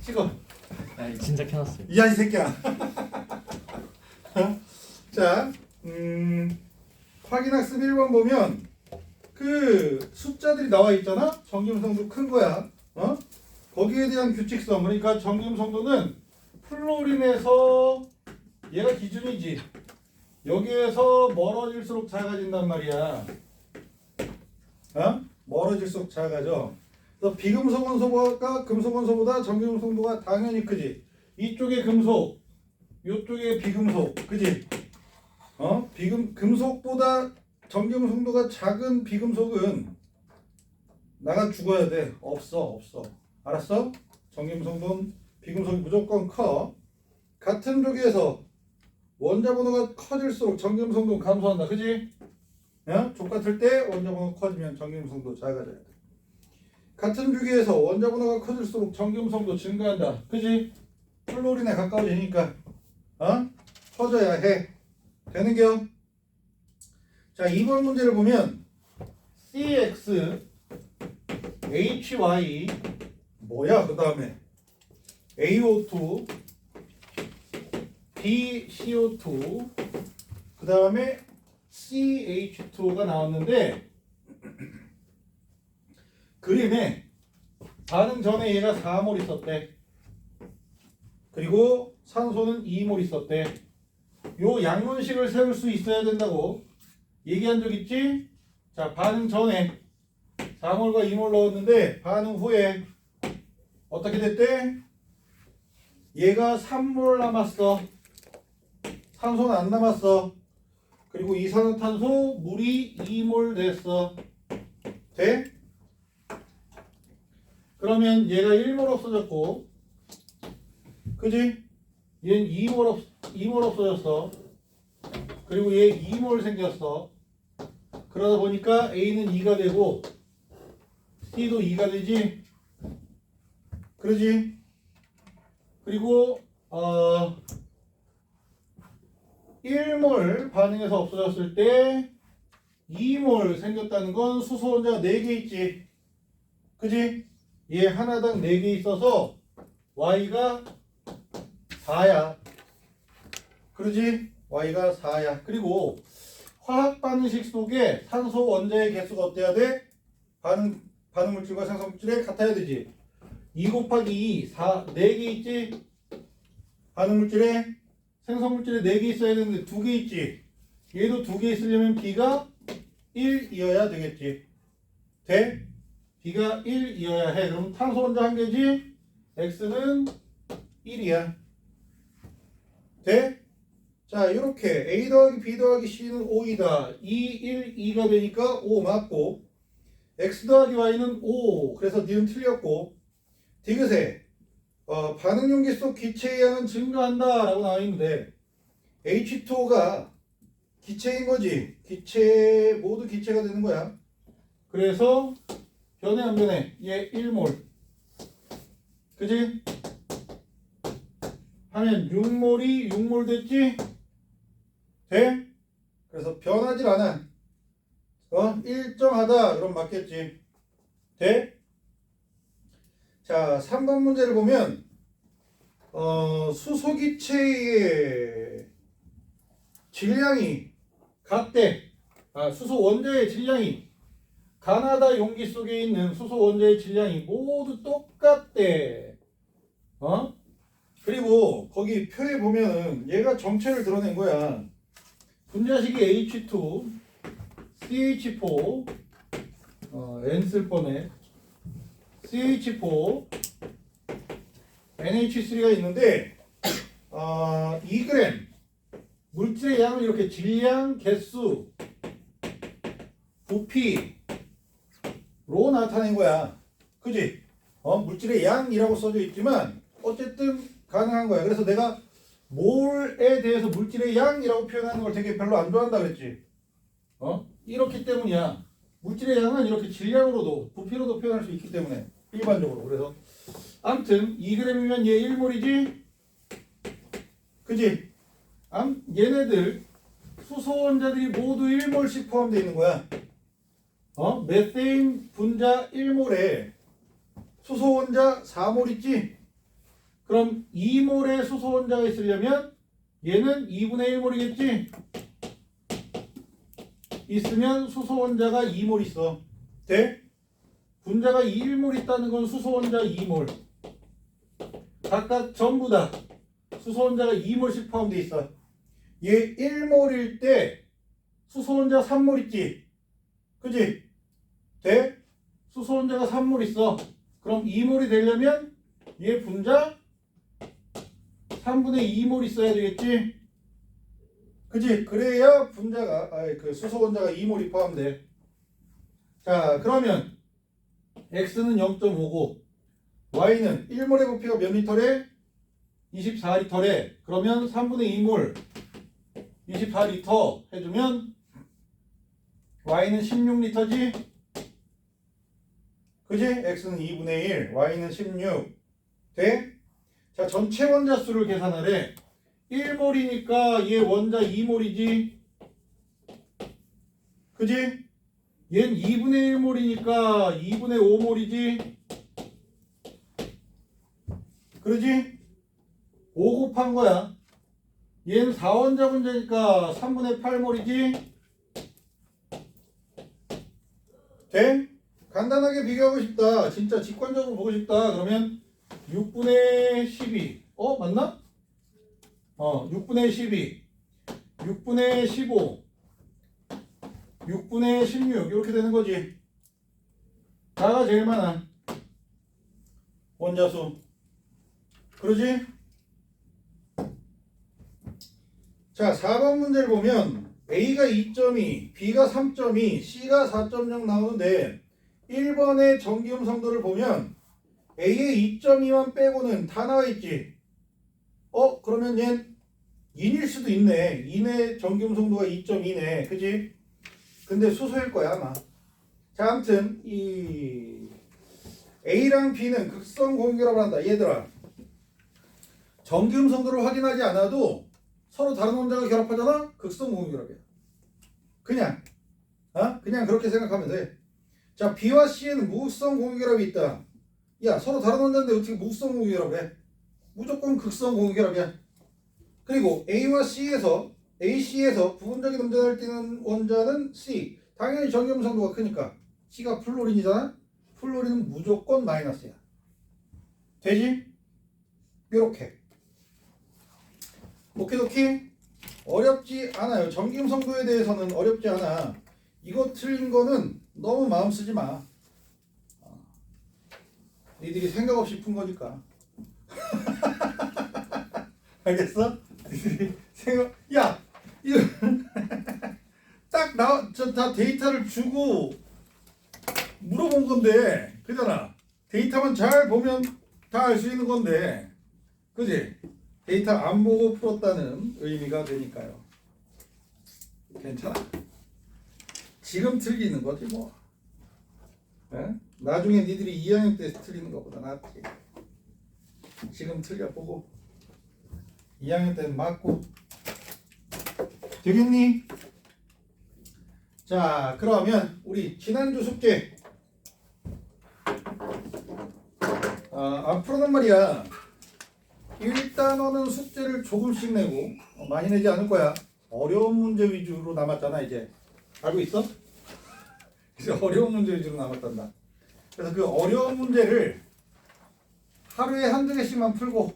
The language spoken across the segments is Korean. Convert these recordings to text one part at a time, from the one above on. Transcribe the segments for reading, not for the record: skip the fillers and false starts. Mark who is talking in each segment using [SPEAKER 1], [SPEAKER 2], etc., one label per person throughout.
[SPEAKER 1] 찍어.
[SPEAKER 2] 아 진짜 켜놨어요.
[SPEAKER 1] 이 새끼야. 자, 확인학습 1번 보면 그 숫자들이 나와 있잖아. 정기음성도 큰 거야. 거기에 대한 규칙성. 그러니까 정기음성도는 플로린에서 얘가 기준이지. 여기에서 멀어질수록 작아진단 말이야. 멀어질수록 작아져. 그래서 비금속 원소가 금속 원소보다 정기음성도가 당연히 크지. 이쪽에 금속, 이쪽에 비금속, 그지? 금속보다 정기음성도가 작은 비금속은 나가 죽어야 돼. 없어. 알았어? 정기음성도는 비금속이 무조건 커. 같은 조기에서 원자 번호가 커질수록 정기음성도는 감소한다. 그지? 족같을 때 원자 번호가 커지면 정기음성도 작아져야 돼. 같은 주기에서 원자 번호가 커질수록 정기음성도 증가한다. 그지? 플로린에 가까워지니까 커져야 해. 되는겨? 자, 2번 문제를 보면 CX HY 뭐야 그 다음에 AO2 BCO2 그 다음에 CH2가 나왔는데 그림에 반응 전에 얘가 4몰 있었대. 그리고 산소는 2몰 있었대. 요 양론식을 세울 수 있어야 된다고 얘기한 적 있지? 자, 반응 전에 4몰과 2몰 넣었는데 반응 후에 어떻게 됐대? 얘가 3몰 남았어. 산소는 안 남았어. 그리고 이산화탄소 물이 2몰 됐어. 돼? 그러면 얘가 1몰 없어졌고, 그지? 얘는 2몰 없어졌어. 그리고 얘 2몰 생겼어. 그러다 보니까 A는 2가 되고 C도 2가 되지? 그러지? 그리고 1몰 반응에서 없어졌을 때 2몰 생겼다는 건 수소 원자가 4개 있지? 그지? 얘 하나당 4개 있어서 Y가 4야. 그러지? Y가 4야. 그리고 화학 반응식 속에 산소 원자의 개수가 어때야 돼? 반응 물질과 생성 물질에 같아야 되지. 2 곱하기 2, 4, 4개 있지? 반응 물질에 생성 물질에 4개 있어야 되는데 2개 있지? 얘도 2개 있으려면 B가 1이어야 되겠지. 돼? B가 1이어야 해. 그럼 탄소 원자 1개지? X는 1이야. 돼? 자, 이렇게 A 더하기 B 더하기 C는 5이다. 2, 1, 2가 되니까 5 맞고 X 더하기 Y는 5. 그래서 니은 틀렸고 디귿에 반응 용기 속 기체의 양은 증가한다 라고 나와 있는데 H2O가 기체인 거지. 모두 기체가 되는 거야. 그래서 변해 안 변해? 얘 1몰. 그지? 하면 6몰이 6몰 됐지? 돼? 그래서 변하질 않아. 일정하다. 그럼 맞겠지. 돼? 자, 3번 문제를 보면 수소기체의 질량이 수소 원자의 질량이 가나다 용기 속에 있는 수소 원자의 질량이 모두 똑같대. 그리고 거기 표에 보면은 얘가 정체를 드러낸 거야. 분자식이 H2, CH4, N 쓸 뻔해. CH4, NH3가 있는데 2g 물질의 양을 이렇게 질량, 개수, 부피로 나타낸 거야. 그지? 물질의 양이라고 써져 있지만 어쨌든 가능한 거야. 그래서 내가 몰에 대해서 물질의 양이라고 표현하는 걸 되게 별로 안 좋아한다 그랬지. 이렇기 때문이야. 물질의 양은 이렇게 질량으로도 부피로도 표현할 수 있기 때문에 일반적으로. 그래서 아무튼 2g이면 얘 1몰이지? 그지? 얘네들 수소 원자들이 모두 1몰씩 포함되어 있는 거야. 메테인 분자 1몰에 수소 원자 4몰 있지? 그럼 2몰의 수소 원자가 있으려면 얘는 2분의 1몰이겠지? 있으면 수소 원자가 2몰 있어. 돼? 분자가 1몰 있다는 건 수소 원자 2몰. 각각 전부 다 수소 원자가 2몰씩 포함되어 있어. 얘 1몰일 때 수소 원자 3몰 있지? 그지? 돼? 수소 원자가 3몰 있어. 그럼 2몰이 되려면 얘 분자 3분의 2몰 있어야 되겠지? 그지? 그래야 분자가 그 수소 원자가 2몰이 포함돼. 자, 그러면 x는 0.5고 y는 1몰의 부피가 몇 리터래? 24리터래. 그러면 3분의 2몰 24리터 해주면 y는 16리터지? 그지? x는 2분의 1, y는 16. 돼? 자, 전체 원자 수를 계산하래. 1몰이니까 얘 원자 2몰이지? 그지? 얘는 2분의 1몰이니까 2분의 5몰이지? 그러지? 5 곱한 거야. 얘는 4원자 분자니까 3분의 8몰이지? 돼? 간단하게 비교하고 싶다. 진짜 직관적으로 보고 싶다. 그러면 6분의 12. 맞나? 6분의 12. 6분의 15. 6분의 16. 이렇게 되는 거지. 다가 제일 많아. 원자수. 그러지? 자, 4번 문제를 보면 A가 2.2, B가 3.2, C가 4.0 나오는데 1번의 전기음 성도를 보면 A의 2.2만 빼고는 다 나와 있지. 그러면 얘는 인일 수도 있네. 인의 전기음 성도가 2.2네. 그지? 근데 수소일 거야 아마. 자, 아무튼 이 A랑 B는 극성 공유결합을 한다. 얘들아, 전기음 성도를 확인하지 않아도 서로 다른 원자가 결합하잖아? 극성 공유결합이야. 그냥 그냥 그렇게 생각하면 돼. 자, B와 C에는 무극성 공유결합이 있다. 야, 서로 다른 원자인데 어떻게 무극성 공유결합을 해? 무조건 극성 공유결합이야. 그리고 A와 C에서 AC에서 부분적인 음전을 띠는 원자는 C. 당연히 전기음 성도가 크니까 C가 플로린이잖아? 플로린은 무조건 마이너스야. 되지? 요렇게. 오케이. 어렵지 않아요. 전기음 성도에 대해서는 어렵지 않아. 이거 틀린 거는 너무 마음 쓰지 마. 니들이 생각 없이 푼 거니까. 알겠어? 니들이 생각, 야! 이거 딱 다 데이터를 주고 물어본 건데, 그잖아. 데이터만 잘 보면 다 알 수 있는 건데, 그지? 데이터 안 보고 풀었다는 의미가 되니까요. 괜찮아. 지금 틀리는 거지 뭐. 에? 나중에 니들이 2학년 때 틀리는 것보다 낫지. 지금 틀려보고 2학년 때는 맞고. 되겠니? 자, 그러면 우리 지난주 숙제 앞으로는 말이야, 일단어는 숙제를 조금씩 내고 많이 내지 않을 거야. 어려운 문제 위주로 남았잖아. 이제 알고 있어? 이제 어려운 문제 위주로 남았단다. 그래서 그 어려운 문제를 하루에 한두 개씩만 풀고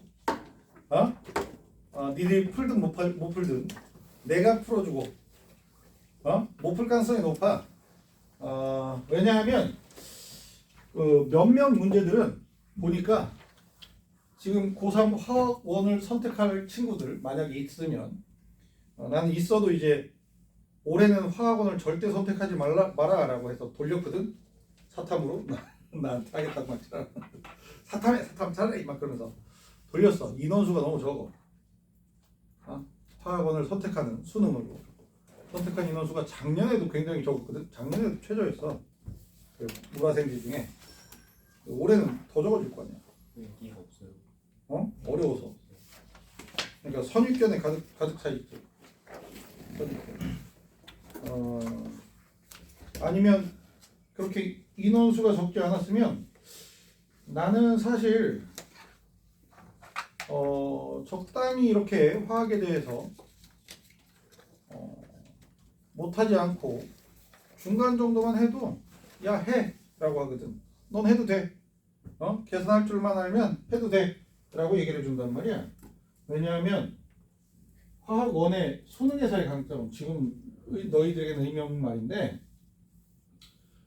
[SPEAKER 1] 니들이 풀든 못 풀든 내가 풀어주고 못 풀 가능성이 높아. 왜냐하면 그 몇몇 문제들은 보니까 지금 고3 화학원을 선택할 친구들 만약에 있으면 나는 있어도 이제 올해는 화학원을 절대 선택하지 마라라고 해서 돌렸거든. 사탐으로 나한테 하겠다고 막 사탐 차라리 막 그러면서 돌렸어. 인원수가 너무 적어. 화학원을 선택하는 수능으로 선택한 인원수가 작년에도 굉장히 적었거든. 작년에도 최저였어. 그 물화생지 중에. 올해는 더 적어질 거 아니야.
[SPEAKER 2] 인기가 없어요.
[SPEAKER 1] 어려워서. 그러니까 선입견에 가득 차 있죠. 선입견. 아니면 그렇게 인원수가 적지 않았으면 나는 사실 적당히 이렇게 화학에 대해서 못하지 않고 중간 정도만 해도 야 해! 라고 하거든. 넌 해도 돼. 계산할 줄만 알면 해도 돼. 라고 얘기를 해준단 말이야. 왜냐하면 화학원의 수능에서의 강점, 지금 너희들에게는 의미 없는 말인데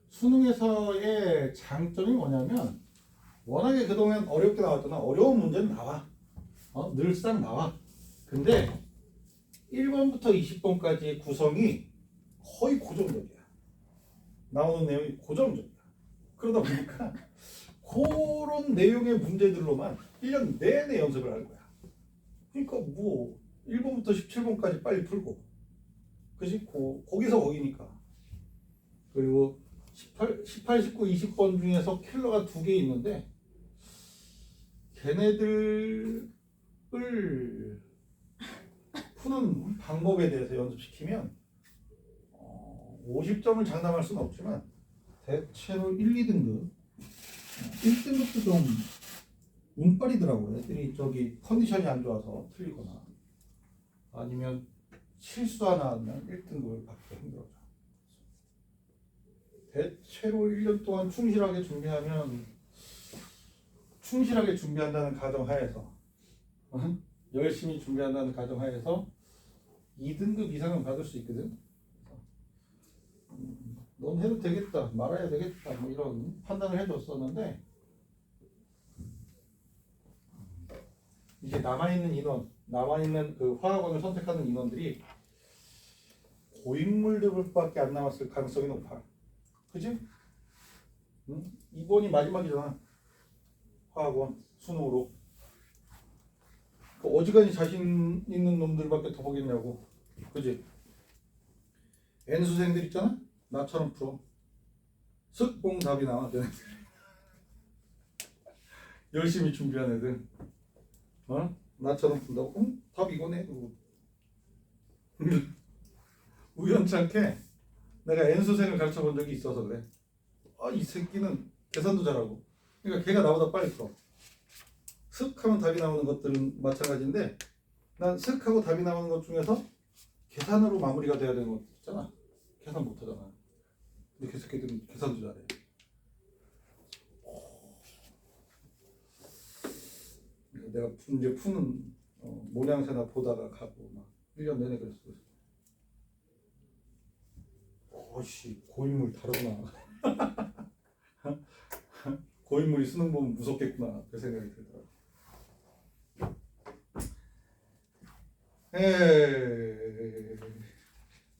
[SPEAKER 1] 수능에서의 장점이 뭐냐면 워낙에 그동안 어렵게 나왔잖아. 어려운 문제는 나와. 늘상 나와. 근데 1번부터 20번까지의 구성이 거의 고정적이야. 나오는 내용이 고정적이야. 그러다 보니까 그런 내용의 문제들로만 1년 내내 연습을 할 거야. 그러니까 뭐 1번부터 17번까지 빨리 풀고, 그지? 거기서 거기니까. 그리고 18, 19, 20번 중에서 킬러가 2개 있는데 걔네들을 푸는 방법에 대해서 연습시키면 50점을 장담할 수는 없지만 대체로 1, 2등급 1등급도 좀 운빨이더라고요. 애들이 저기 컨디션이 안 좋아서 틀리거나 아니면 실수 하나 하면 1등급을 받기 힘들어져. 대체로 1년 동안 충실하게 준비한다는 가정하에서 열심히 준비한다는 가정하에서 2등급 이상은 받을 수 있거든. 넌 해도 되겠다, 말아야 되겠다, 뭐 이런 판단을 해줬었는데 이제 남아있는 그 화학원을 선택하는 인원들이 고인물들밖에 안 남았을 가능성이 높아. 그지? 응? 이번이 마지막이잖아. 화학원 수능으로. 그 어지간히 자신 있는 놈들밖에 더 보겠냐고. 그지? N수생들 있잖아? 나처럼 풀어. 쓱봉 답이 나와. 열심히 준비한 애들. 나처럼 푼다고? 응? 답 이거네. 우연찮게 내가 N수생을 가르쳐 본 적이 있어서 그래. 이 새끼는 계산도 잘하고. 그러니까 걔가 나보다 빨리 풀어. 슥 하면 답이 나오는 것들은 마찬가지인데 난 슥 하고 답이 나오는 것 중에서 계산으로 마무리가 돼야 되는 것 있잖아. 계산 못하잖아. 근데 그 새끼들은 계산도 잘해. 내가 문제 푸는 모양새나 보다가 가고 막 1년 내내 그랬어. 오씨 고인물 다르구나. 고인물이 수능 보면 무섭겠구나. 그 생각이 들더라고.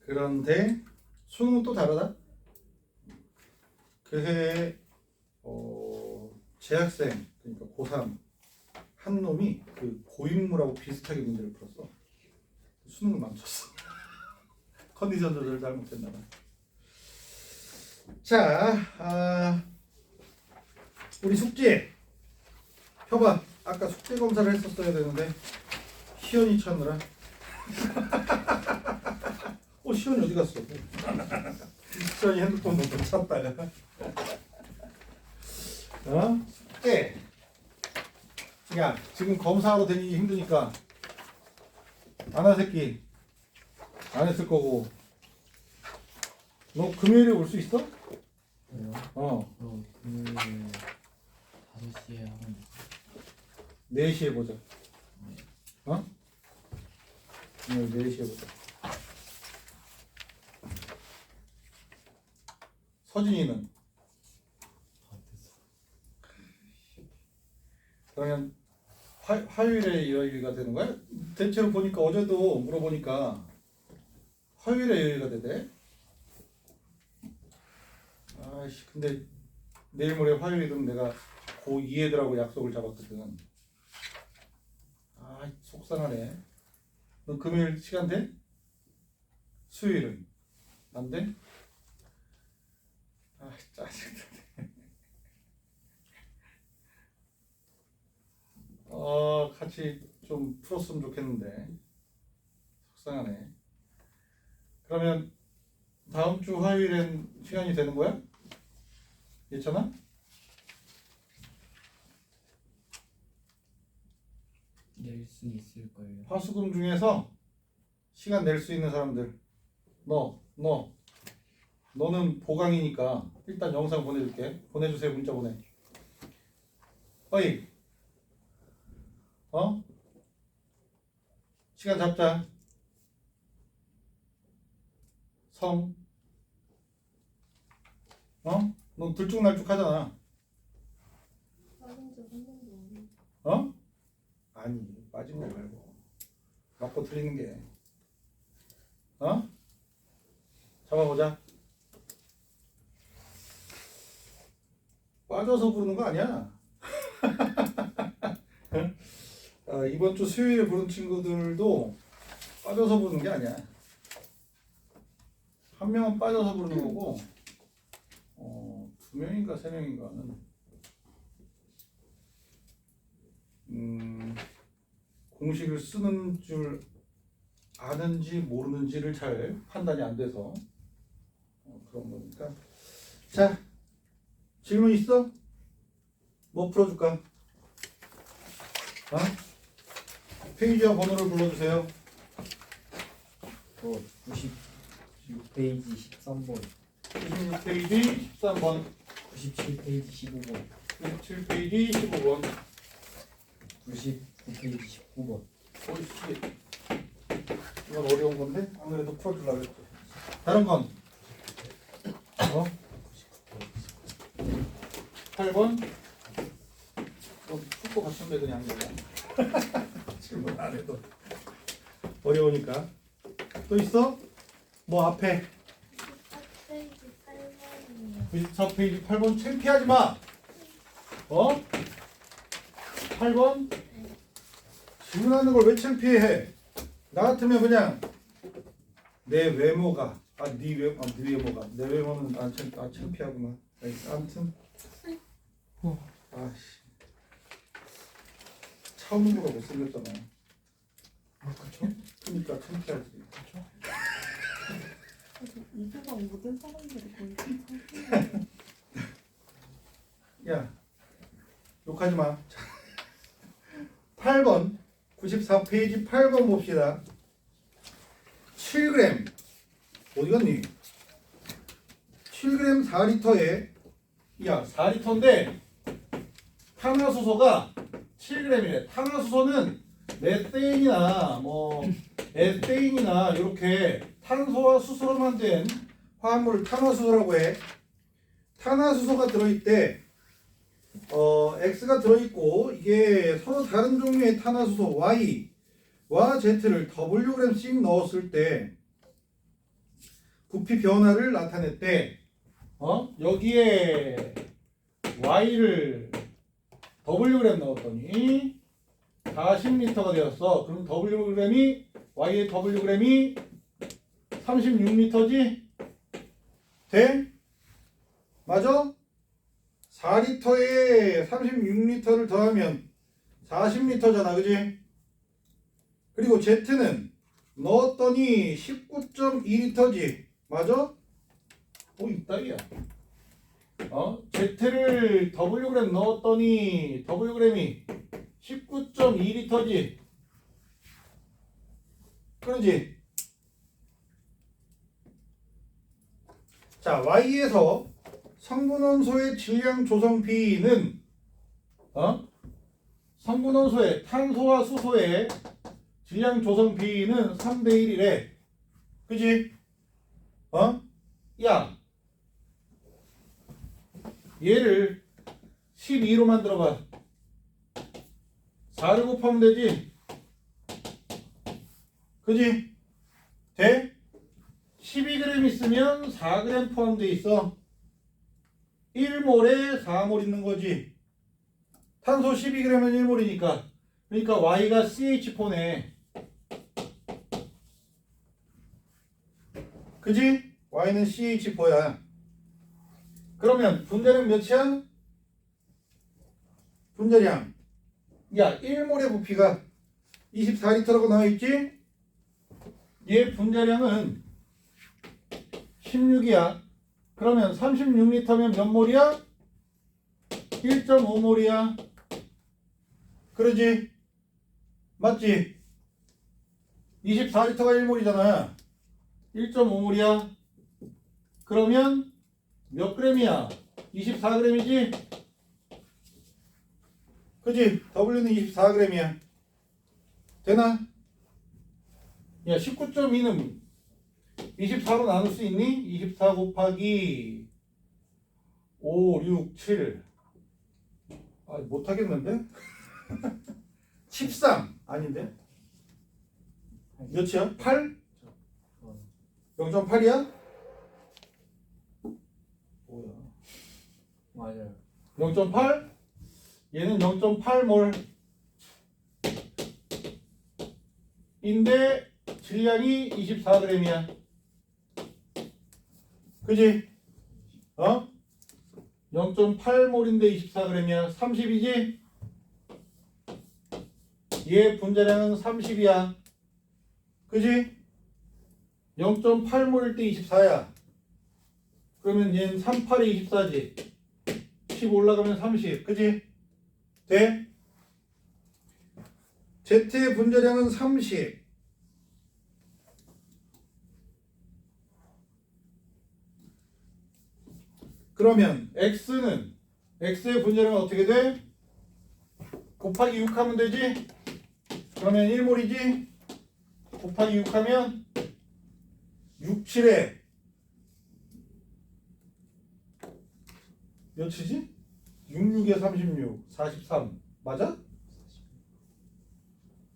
[SPEAKER 1] 그런데 수능은 또 다르다. 그 해에 재학생 그러니까 고3 한 놈이 그 고인물하고 비슷하게 문제를 풀었어. 수능을 망쳤어. 컨디션 조절 잘못했나 봐. 자, 우리 숙제 펴봐. 아까 숙제 검사를 했었어야 되는데 시연이 찾느라. 시연이 어디 갔어? 시연이 핸드폰 못 찾다가. 숙제. 야, 지금 검사하러 다니기 힘드니까 아나 새끼 안 했을 거고. 너 금요일에 올 수 있어?
[SPEAKER 2] 금요일 5시에 하면
[SPEAKER 1] 4시에 보자. 금요일 4시에 보자. 서진이는?
[SPEAKER 2] 다 됐어.
[SPEAKER 1] 그러면 화요일에 여기가 되는 거야? 대체로 보니까 어제도 물어보니까 화요일에 여기가 되대. 아이씨, 근데 내일 모레 화요일은 내가 고2 애들하고 약속을 잡았거든. 속상하네. 너 금요일 시간 돼? 수요일은? 안 돼? 짜증나. 같이 좀 풀었으면 좋겠는데 속상하네. 그러면 다음 주 화요일엔 시간이 되는 거야? 괜찮아?
[SPEAKER 2] 낼 수 있을걸요.
[SPEAKER 1] 화수금 중에서 시간 낼 수 있는 사람들. 너는 보강이니까 일단 영상 보내줄게. 보내주세요. 문자 보내. 어이. 시간 잡자. 성. 넌 들쭉날쭉하잖아.
[SPEAKER 3] 빠진 적 한 번도 없는데.
[SPEAKER 1] 아니, 빠진 거 말고 맞고 틀리는 게. 잡아보자. 빠져서 부르는 거 아니야. 이번 주 수요일에 부른 친구들도 빠져서 부르는 게 아니야. 한 명은 빠져서 부르는 거고, 두 명인가 세 명인가는 공식을 쓰는 줄 아는지 모르는지를 잘 판단이 안 돼서 그런 거니까. 자, 질문 있어? 뭐 풀어줄까? 페이지와 번호를 불러주세요.
[SPEAKER 2] 96페이지 13번,
[SPEAKER 1] 96페이지 13번,
[SPEAKER 2] 97페이지 15번,
[SPEAKER 1] 97페이지 15번.
[SPEAKER 2] 99페이지 19번.
[SPEAKER 1] 오이씨, 이건 어려운 건데 안 그래도 풀어주려고 했지. 다른 건 8번. 풀 것 같은데 그냥 질문 안 해도 어려우니까. 또 있어? 뭐 앞에
[SPEAKER 3] 94페이지 8번이에요.
[SPEAKER 1] 94페이지 8번 창피하지 마. 8번 질문하는 걸 왜 창피해? 나 같으면 그냥 내 외모가 네 외모가 내 외모는 창피하구나. 아무튼 아씨 차은우보다 못생겼잖아.
[SPEAKER 2] 그쵸?
[SPEAKER 1] 그러니까 창피하지.
[SPEAKER 3] 이തു가 모든 사람들이 거의 창피해요.
[SPEAKER 1] 야 욕하지 마. 8번 94페이지 8번 봅시다. 7g 어디 갔니? 7g 4리터에 4리터인데 탄화수소가 7g이래. 탄화수소는 메테인이나 에테인이나 이렇게 탄소와 수소로만 된 화합물을 탄화수소라고 해. 탄화수소가 들어있대. X가 들어있고 이게 서로 다른 종류의 탄화수소 Y와 Z를 Wg씩 넣었을 때 부피 변화를 나타냈대. 여기에 Y를 Wg 넣었더니 40리터가 되었어. 그럼 Y의 Wg이 36리터지? 돼? 맞아? 4리터에 36리터를 더하면 40리터잖아, 그지? 그리고 Z는 넣었더니 19.2리터지, 맞아? 이따위야. Z를 Wg 넣었더니 Wg이 19.2리터지, 그러지? 자, Y에서 성분원소의 질량 조성 비는 성분원소의 탄소와 수소의 질량 조성 비는 3대 1이래. 그지? 야, 얘를 12로 만들어봐. 4를 곱하면 되지. 그지? 돼? 12g 있으면 4g 포함되어 있어. 1몰에 4몰 있는 거지. 탄소 12g은 1몰이니까. 그러니까 Y가 CH4네. 그지? Y는 CH4야. 그러면 분자량 몇이야? 분자량. 1몰의 부피가 24리터라고 나와있지? 얘 분자량은 16이야. 그러면 36리터면 몇 몰이야? 1.5몰이야. 그러지? 맞지? 24리터가 1몰이잖아. 1.5몰이야. 그러면 몇 그램이야? 24g이지? 그지? W는 24g이야. 되나? 야, 19.2는 24로 나눌 수 있니? 24 곱하기 5, 6, 7. 아, 못하겠는데? 13. 아닌데? 몇이야? 8? 0.8이야? 뭐야?
[SPEAKER 2] 맞아요.
[SPEAKER 1] 0.8? 얘는 0.8몰 인데 질량이 24g이야. 그지? 어? 0.8몰인데 24g이야. 30이지? 얘 분자량은 30이야. 그지? 0.8몰일 때 24야. 그러면 얘는 38에 24지. 10 올라가면 30. 그지? 돼? Z의 분자량은 30. 그러면 X의 분자량은 어떻게 돼? 곱하기 6 하면 되지? 그러면 1몰이지? 곱하기 6 하면 6, 7에 몇이지? 6, 6에 36, 43 맞아?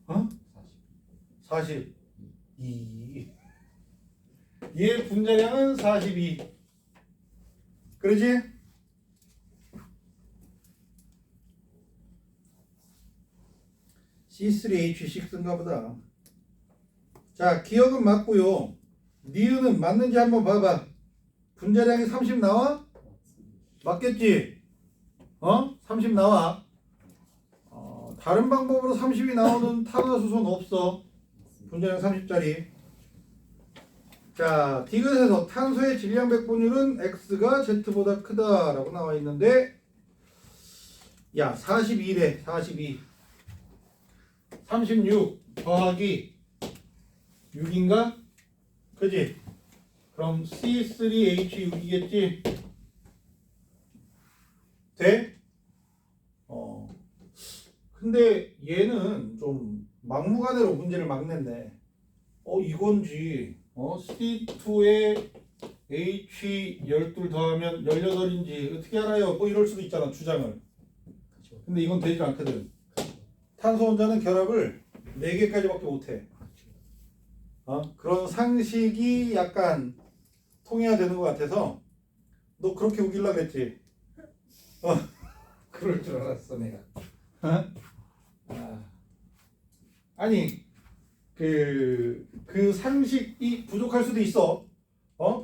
[SPEAKER 1] 어? 42. 얘 분자량은 42. 그러지? C3H6인가 보다. 자, 기억은 맞고요. 니은은 맞는지 한번 봐봐. 분자량이 30 나와? 맞겠지? 30 나와. 다른 방법으로 30이 나오는 탄화수소는 없어. 분자량 30짜리. 자, 디귿에서 탄소의 질량 백분율은 X가 Z보다 크다라고 나와 있는데, 야, 42래, 42. 36 더하기 6인가? 그지? 그럼 C3H6이겠지? 돼? 근데 얘는 좀 막무가내로 문제를 막 냈네. 이건지 C2에 H12 더하면 18인지 어떻게 알아요? 뭐 이럴 수도 있잖아, 주장을. 근데 이건 되지 않거든. 탄소 혼자는 결합을 4개까지밖에 못해. 그런 상식이 약간 통해야 되는 것 같아서 너 그렇게 우기려고 했지? 그럴 줄 알았어 내가. 아니 그 상식이 부족할 수도 있어.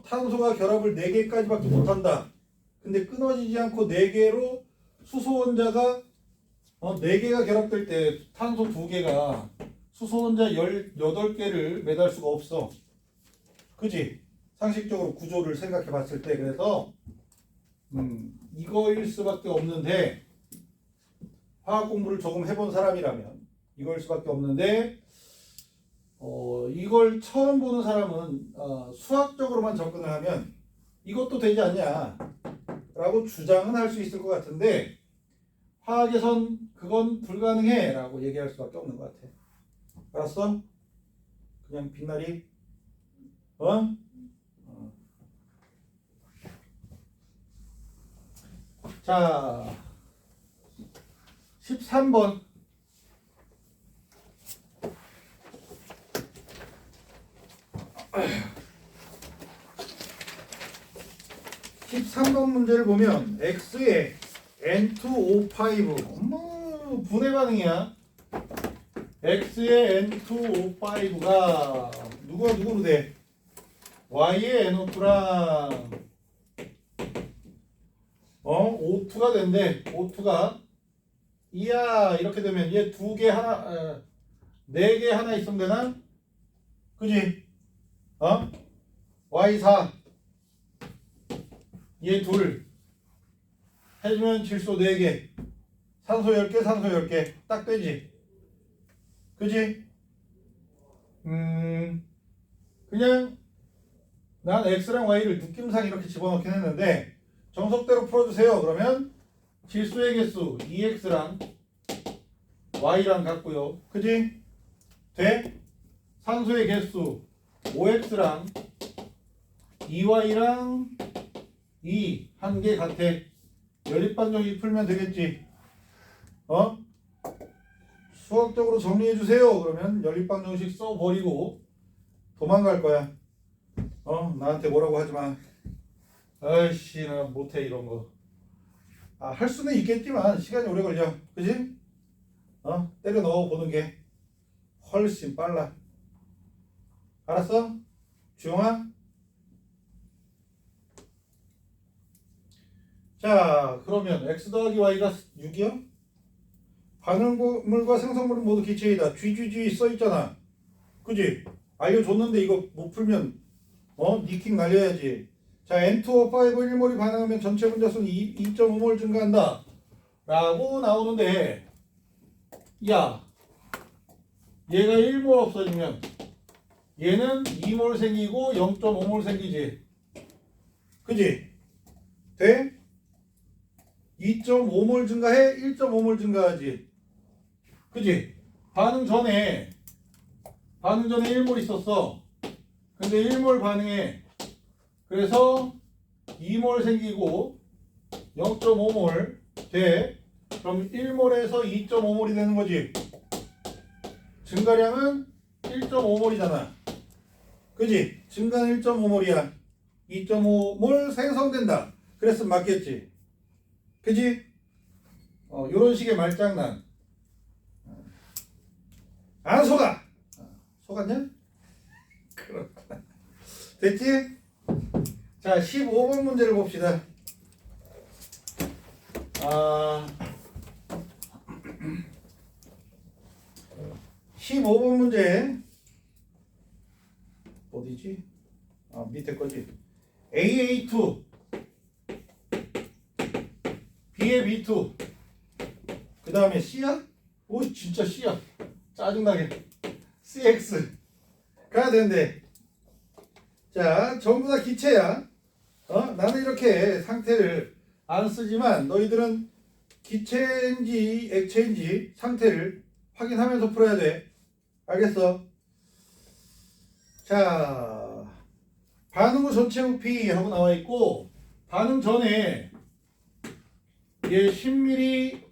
[SPEAKER 1] 탄소가 결합을 4개까지밖에 못한다. 근데 끊어지지 않고 4개로 수소 원자가 4개가 결합될 때 탄소 2개가 수소 원자 18개를 매달 수가 없어. 그지? 상식적으로 구조를 생각해 봤을 때. 그래서 이거일 수밖에 없는데, 화학 공부를 조금 해본 사람이라면 이거일 수밖에 없는데, 이걸 처음 보는 사람은 수학적으로만 접근을 하면 이것도 되지 않냐 라고 주장은 할 수 있을 것 같은데, 화학에선 그건 불가능해 라고 얘기할 수밖에 없는 것 같아. 알았어? 그냥 빛나리? 자, 13번. 문제를 보면 X에 N2O5 어머 분해 반응이야. X의 N2O5가 누구와 누구로 돼? Y의 NO2랑 O2가 된대. O2가 이야 이렇게 되면 얘 2개 하나 4개 하나 있으면 되나? 그지? Y4 얘 둘 해주면 질소 4개, 산소 10개, 산소 10개 딱 되지. 그지? 그냥 난 x랑 y를 느낌상 이렇게 집어넣긴 했는데 정석대로 풀어주세요. 그러면 질소의 개수 2x랑 y랑 같고요. 그지? 돼? 산소의 개수 5x랑 2y랑 2 한 개 같아. 연립방정식 풀면 되겠지. 수학적으로 정리해 주세요. 그러면 연립방정식 써버리고 도망갈 거야. 나한테 뭐라고 하지 마. 아이씨, 나 못해 이런 거. 할 수는 있겠지만 시간이 오래 걸려. 그지? 때려 넣어 보는 게 훨씬 빨라. 알았어? 주영아? 자, 그러면 x 더하기 y가 6이요? 반응물과 생성물은 모두 기체이다. GGG 써있잖아. 그지? 알려줬는데 이거 못 풀면 니킹 날려야지. 자, N2O5 1몰이 반응하면 전체 분자수는 2.5몰 증가한다 라고 나오는데, 야, 얘가 1몰 없어지면 얘는 2몰 생기고 0.5몰 생기지. 그지? 돼? 2.5몰 증가해? 1.5몰 증가하지. 그지? 반응 전에 1몰 있었어. 근데 1몰 반응에 그래서 2몰 생기고 0.5몰 돼. 그럼 1몰에서 2.5몰이 되는 거지. 증가량은 1.5몰이잖아. 그지? 증가는 1.5몰이야. 2.5몰 생성된다. 그랬으면 맞겠지. 그지? 요런 식의 말장난. 안 속아! 속았냐? 그렇구나. 됐지? 자, 15번 문제를 봅시다. 15번 문제. 어디지? 밑에 거지. AA2 B의 B2 그 다음에 C야? 오, 진짜 C야. 짜증나게. CX 가야 되는데, 자, 전부 다 기체야. 나는 이렇게 상태를 안 쓰지만 너희들은 기체인지 액체인지 상태를 확인하면서 풀어야 돼. 알겠어? 자, 반응 후 전체 부피 하고 나와 있고, 반응 전에 얘 10ml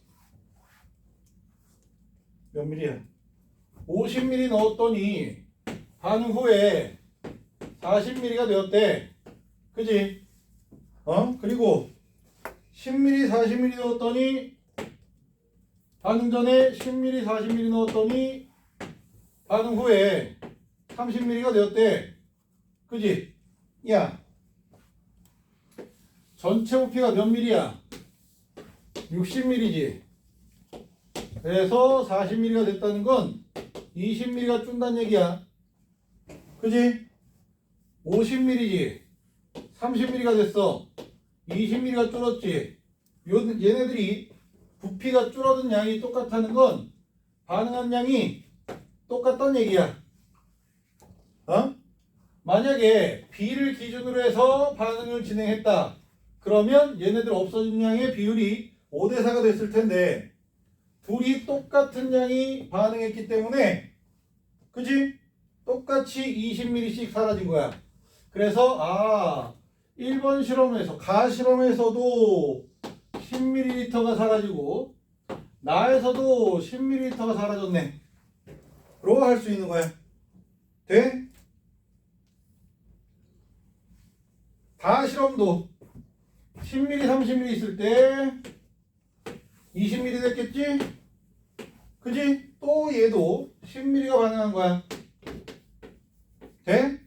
[SPEAKER 1] 몇 밀이야? 50ml 넣었더니 반응 후에 40ml가 되었대. 그지? 그리고 10ml, 40ml 넣었더니 반응 전에 10ml, 40ml 넣었더니 반응 후에 30ml가 되었대. 그지? 야, 전체 부피가 몇 ml야? 60ml지. 그래서 40ml가 됐다는 건 20ml가 준다는 얘기야. 그지? 50ml지. 30ml가 됐어. 20ml가 줄었지. 얘네들이 부피가 줄어든 양이 똑같다는 건 반응한 양이 똑같다는 얘기야. 만약에 B를 기준으로 해서 반응을 진행했다. 그러면 얘네들 없어진 양의 비율이 5대 4가 됐을 텐데, 둘이 똑같은 양이 반응했기 때문에, 그지? 똑같이 20ml씩 사라진 거야. 그래서 1번 실험에서, 가실험에서도 10ml가 사라지고 나에서도 10ml가 사라졌네 로 할 수 있는 거야. 돼? 다 실험도 10ml, 30ml 있을 때 20ml 됐겠지? 그지? 또 얘도 10ml가 반응한 거야. 돼?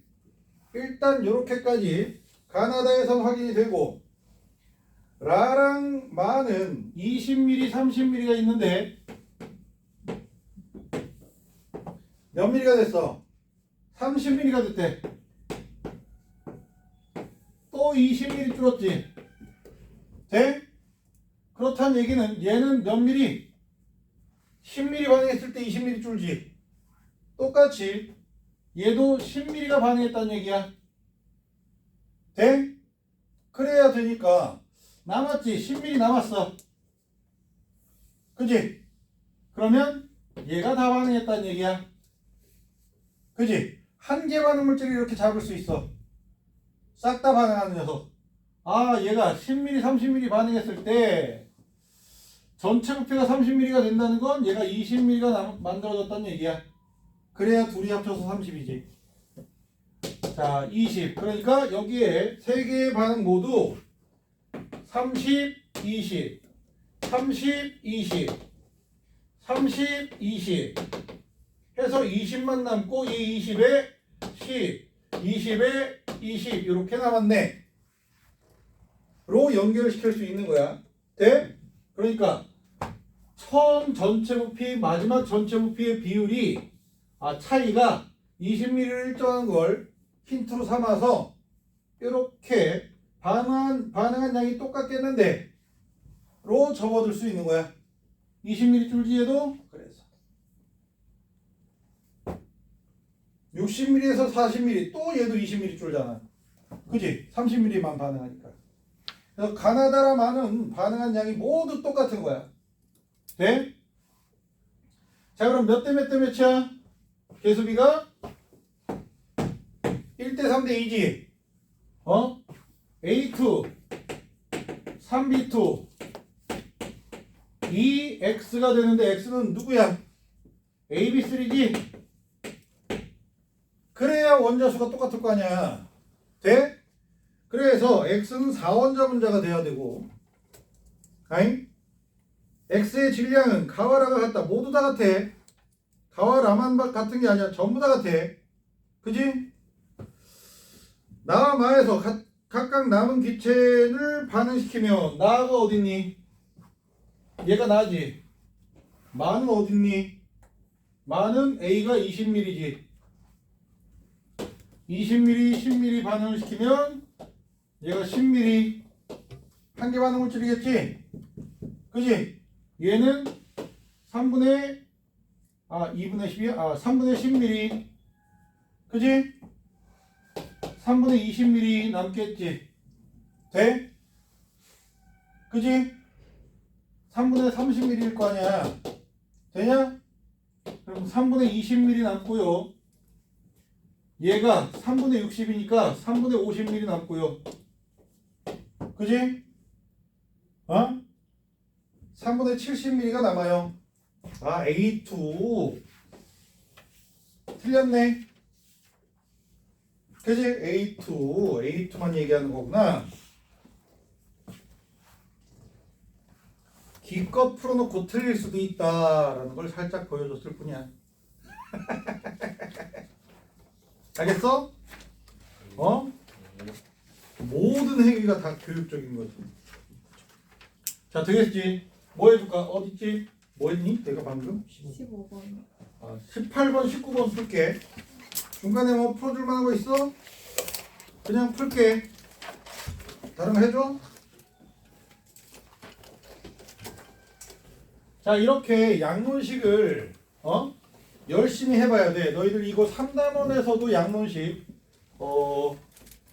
[SPEAKER 1] 일단 요렇게까지 가나다에선 확인이 되고, 라랑 마는 20ml, 30ml가 있는데 몇 ml가 됐어? 30ml가 됐대. 또 20ml 줄었지. 돼? 그렇다는 얘기는 얘는 몇 ml? 10ml 반응했을 때 20ml 줄지. 똑같이 얘도 10mm가 반응했다는 얘기야. 돼? 그래야 되니까 남았지. 10mm 남았어. 그지? 그러면 얘가 다 반응했다는 얘기야. 그지? 한 개 반응 물질을 이렇게 잡을 수 있어. 싹 다 반응하는 녀석. 아, 얘가 10mm, 30mm 반응했을 때 전체 부피가 30mm가 된다는 건 얘가 20mm가 만들어졌다는 얘기야. 그래야 둘이 합쳐서 30이지. 자, 20. 그러니까 여기에 세 개의 반응 모두 30, 20, 30, 20, 30, 20 해서 20만 남고 이 20에 10, 20에 20 이렇게 남았네. 로 연결시킬 수 있는 거야. 돼? 그러니까 처음 전체 부피, 마지막 전체 부피의 비율이 차이가 20mm를 일정한 걸 힌트로 삼아서 이렇게 반응한 양이 똑같겠는데 로 접어들 수 있는 거야. 20mm 줄지 얘도? 그래서 60mm에서 40mm 또 얘도 20mm 줄잖아. 그지? 30mm만 반응하니까. 그래서 가나다라만은 반응한 양이 모두 똑같은 거야. 돼? 자, 그럼 몇 대 몇 대 몇이야? 개수비가 1대 3대 2지. A2 3B2 2X가 되는데 X는 누구야? AB3지. 그래야 원자수가 똑같을 거 아니야. 돼? 그래서 X는 4원자 분자가 돼야 되고, 아잉? X의 질량은 가와라가 같다. 모두 다 같아. 가와라만 같은 게 아니야. 전부 다 같아. 그지? 나와 마에서 각각 남은 기체를 반응시키면 나가 어딨니? 얘가 나지. 마는 어딨니? 마는 A가 20mm지. 20mm, 10mm 반응을 시키면 얘가 10mm. 한 개 반응 물질이겠지? 그지? 얘는 2분의 10이야? 3분의 10mm. 그지? 3분의 20mm 남겠지? 돼? 그지? 3분의 30mm일 거 아니야. 되냐? 그럼 3분의 20mm 남고요. 얘가 3분의 60이니까 3분의 50mm 남고요. 그지? 3분의 70mm가 남아요. A2 틀렸네. 그지? A2만 얘기하는 거구나. 기껏 풀어놓고 틀릴 수도 있다라는 걸 살짝 보여줬을 뿐이야. 알겠어? 모든 행위가 다 교육적인 거지. 자, 되겠지? 뭐 해줄까? 어딨지? 뭐 했니? 내가 방금?
[SPEAKER 3] 15번.
[SPEAKER 1] 18번, 19번 풀게. 중간에 뭐 풀어줄 만한 거 있어? 그냥 풀게. 다른 거 해줘? 자, 이렇게 양론식을 열심히 해봐야 돼. 너희들 이거 3단원에서도 양론식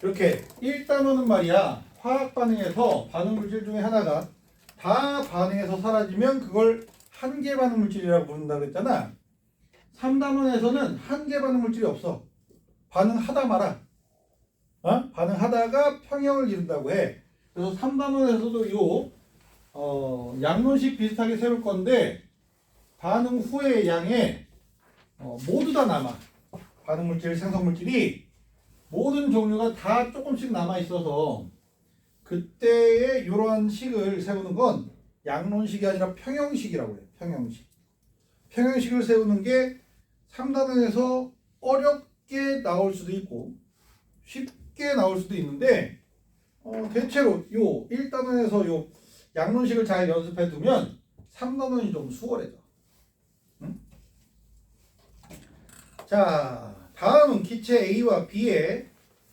[SPEAKER 1] 이렇게 1단원은 말이야. 화학 반응에서 반응 물질 중에 하나가 다 반응해서 사라지면 그걸 한 개 반응 물질이라고 부른다 그랬잖아. 3단원에서는 한 개 반응 물질이 없어. 반응하다 말아. 반응하다가 평형을 이룬다고 해. 그래서 3단원에서도 요 양론식 비슷하게 세울 건데 반응 후의 양에 모두 다 남아. 반응 물질, 생성 물질이 모든 종류가 다 조금씩 남아 있어서 그때의 이러한 식을 세우는 건 양론식이 아니라 평형식이라고 해요. 평형식. 평형식을 세우는 게 3단원에서 어렵게 나올 수도 있고 쉽게 나올 수도 있는데 대체로 요 1단원에서 요 양론식을 잘 연습해 두면 3단원이 좀 수월해져. 응? 자, 다음은 기체 A와 B의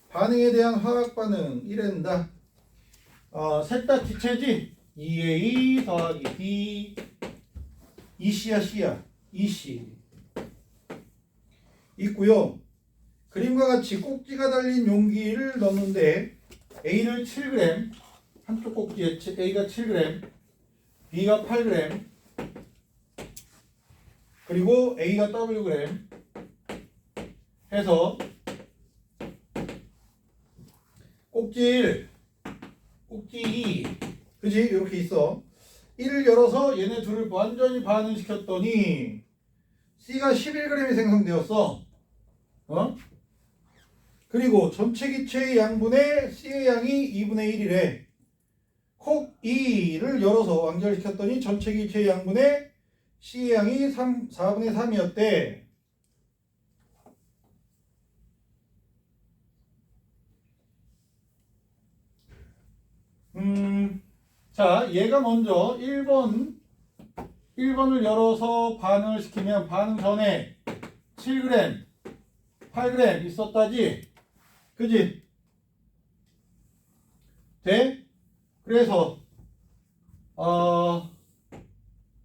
[SPEAKER 1] 반응에 대한 화학 반응 이랬다. 셋 다 기체지? 2A 더하기 B EC야 C야? EC. 있고요. 그림과 같이 꼭지가 달린 용기를 넣는데 A를 7g, 한쪽 꼭지에 A가 7g, B가 8g, 그리고 A가 Wg 해서 꼭지 1, 꼭지 2, 그지? 이렇게 있어. 1을 열어서 얘네 둘을 완전히 반응시켰더니 C가 11g이 생성되었어. 그리고 전체 기체의 양분의 C의 양이 2분의 1이래. 콕 2를 열어서 완결시켰더니 전체 기체의 양분의 C의 양이 4분의 3이었대. 자, 얘가 먼저 1번을 열어서 반응을 시키면 반응 전에 7g, 8g 있었다지? 그지? 돼? 그래서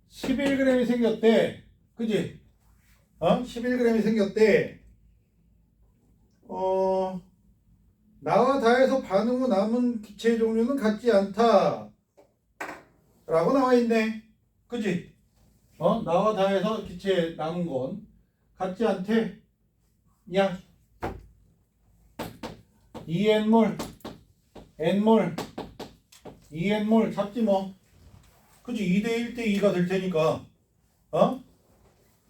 [SPEAKER 1] 11g이 생겼대. 그지? 11g이 생겼대. 나와 다해서 반응 후 남은 기체의 종류는 같지 않다 라고 나와 있네. 그지? 나와 다해서 기체 남은 건 같지 않대. 야, 2n몰, n몰, 2n몰 잡지 뭐. 그지? 2대 1대 2가 될 테니까.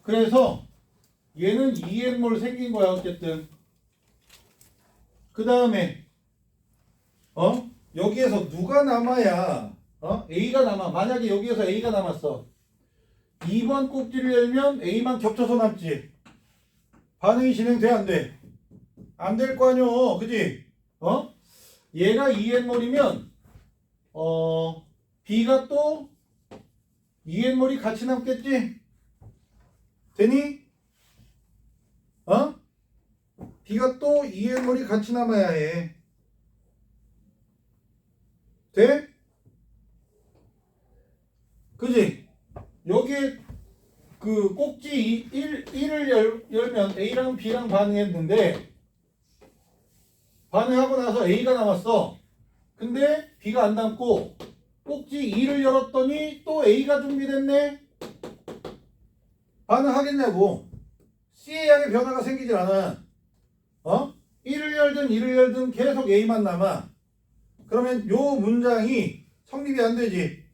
[SPEAKER 1] 그래서 얘는 2n몰 생긴 거야 어쨌든. 그 다음에 여기에서 누가 남아야 A가 남아. 만약에 여기에서 A가 남았어. 2번 꼭지를 열면 A만 겹쳐서 남지. 반응이 진행돼 안 돼? 안 될 거 아니여. 그지? 얘가 2n몰이면 B가 또 2n몰이 같이 남겠지? 되니? B가 또 2n몰이 같이 남아야 해. 돼? 그지? 여기에 그 꼭지 1을 열면 A랑 B랑 반응했는데 반응하고 나서 A가 남았어. 근데 B가 안 남고 꼭지 2를 열었더니 또 A가 준비됐네. 반응하겠냐고. C의 양의 변화가 생기질 않아. 1을 열든 2를 열든 계속 A만 남아. 그러면 요 문장이 성립이 안 되지.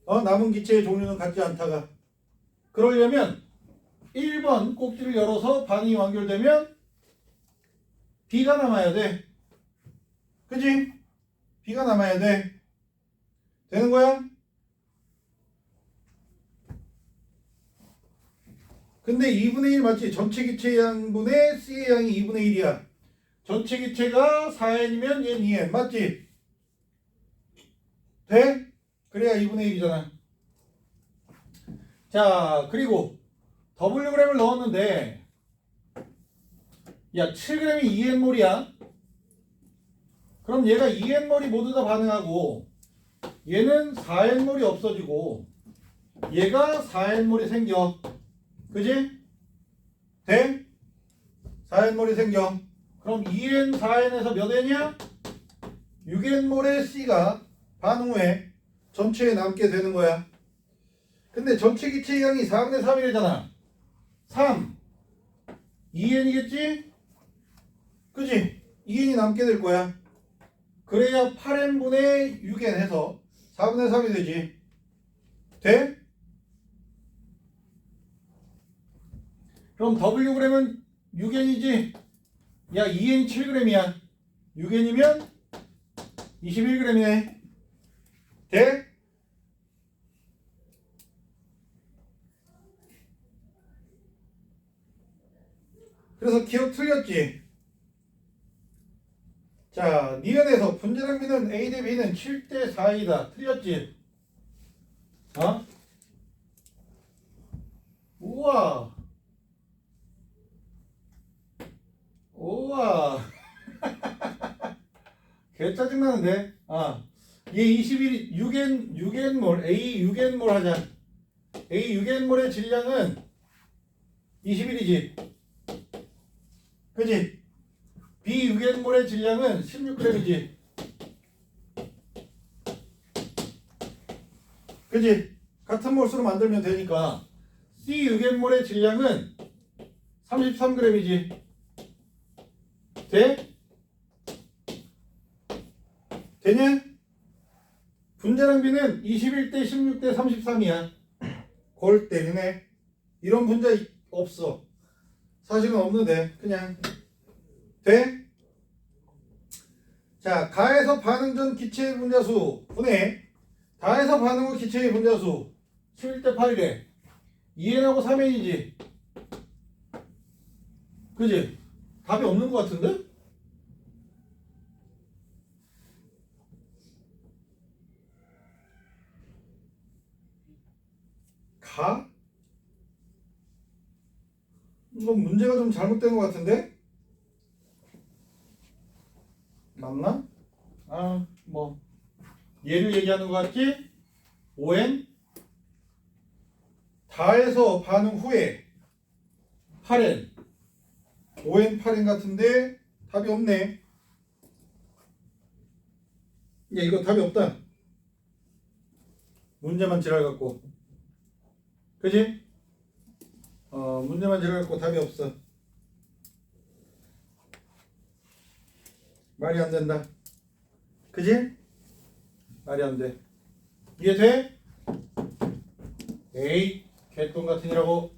[SPEAKER 1] 남은 기체의 종류는 같지 않다가. 그러려면 1번 꼭지를 열어서 반응이 완결되면 B가 남아야 돼. 그지? B가 남아야 돼. 되는 거야? 근데 2분의 1 맞지? 전체 기체 양분의 C의 양이 2분의 1이야. 전체 기체가 4n이면 얘는 2n 맞지? 돼? 그래야 2분의 1이잖아. 자, 그리고 Wg을 넣었는데 야, 7g이 2n몰이야. 그럼 얘가 2n몰이 모두 다 반응하고 얘는 4n몰이 없어지고 얘가 4n몰이 생겨. 그지? 돼? 4n몰이 생겨. 그럼 2n, 4n에서 몇 n이야? 6n몰의 C가 반응 후에 전체에 남게 되는 거야. 근데 전체 기체의 양이 4분의 3이래잖아. 3. 2n이겠지? 그지? 2n이 남게 될 거야. 그래야 8n분의 6n 해서 4분의 3이 되지. 돼? 그럼 Wg은 6n이지? 야, 2n이 7g이야. 6n이면 21g이네. 돼? 그래서 기억 틀렸지? 자, 니은에서 분자량비는 A 대 B는 7대 4이다. 틀렸지? 우와. 우와. 개 짜증나는데? 얘 21, 6n몰, A 6n몰 하자. A 6n몰의 질량은 21이지. 그지? 비유기물의 질량은 16g이지. 그지? 같은 몰수로 만들면 되니까 C 유기물의 질량은 33g이지. 돼? 되냐? 분자량비는 21대 16대 33이야. 골 때리네. 이런 분자 없어. 사실은 없는데 그냥 돼? 자, 가에서 반응 전 기체의 분자수 분해 다에서 반응 후 기체의 분자수 11대 8이래. 2n하고 3n이지. 그지? 답이 없는 것 같은데? 가? 이건 문제가 좀 잘못된 것 같은데? 맞나? 아, 뭐 얘를 얘기하는 것 같지? 5n 다에서 반응 후에 8n 5n 8n 같은데 답이 없네. 야, 이거 답이 없다. 문제만 지랄 갖고. 그지? 문제만 지랄 갖고 답이 없어. 말이 안 된다. 그지? 말이 안 돼. 이해돼? 에이, 개똥 같은 이라고.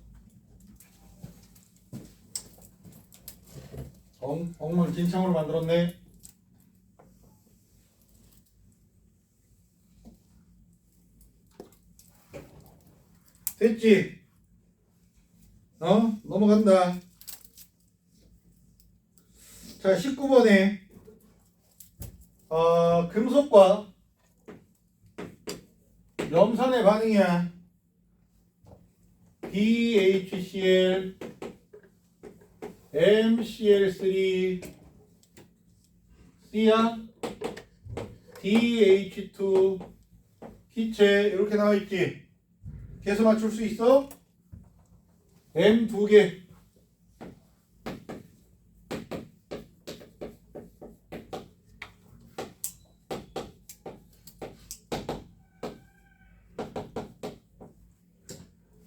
[SPEAKER 1] 엉망진창으로 만들었네. 됐지? 넘어간다. 자, 19번에 금속과 염산의 반응이야. BHCl, MCl3, C야, DH2, 기체 이렇게 나와 있지. 계수 맞출 수 있어? M 2개.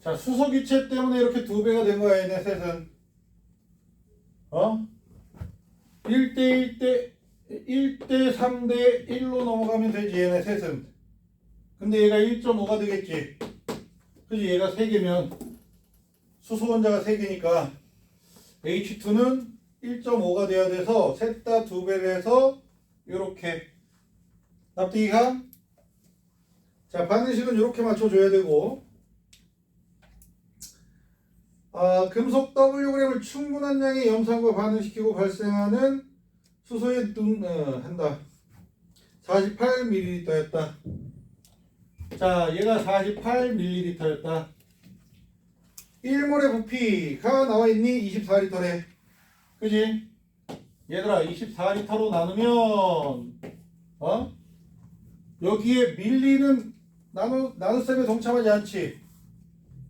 [SPEAKER 1] 자, 수소 기체 때문에 이렇게 2배가 된 거야, 얘네 셋은. 1대 3대 1로 넘어가면 되지, 얘네 셋은. 근데 얘가 1.5가 되겠지. 그지? 얘가 3개면 수소 원자가 3개니까 H2는 1.5가 돼야 돼서 셋 다 2배를 해서 이렇게 납득이가? 자, 반응식은 이렇게 맞춰줘야 되고, 금속 Wg을 충분한 양의 염산과 반응시키고 발생하는 수소의 한다. 48ml였다. 자, 얘가 48ml였다. 1몰의 부피가 나와있니? 24L래. 그지? 얘들아, 24L로 나누면 여기에 밀리는 나눗셈에 동참하지 않지?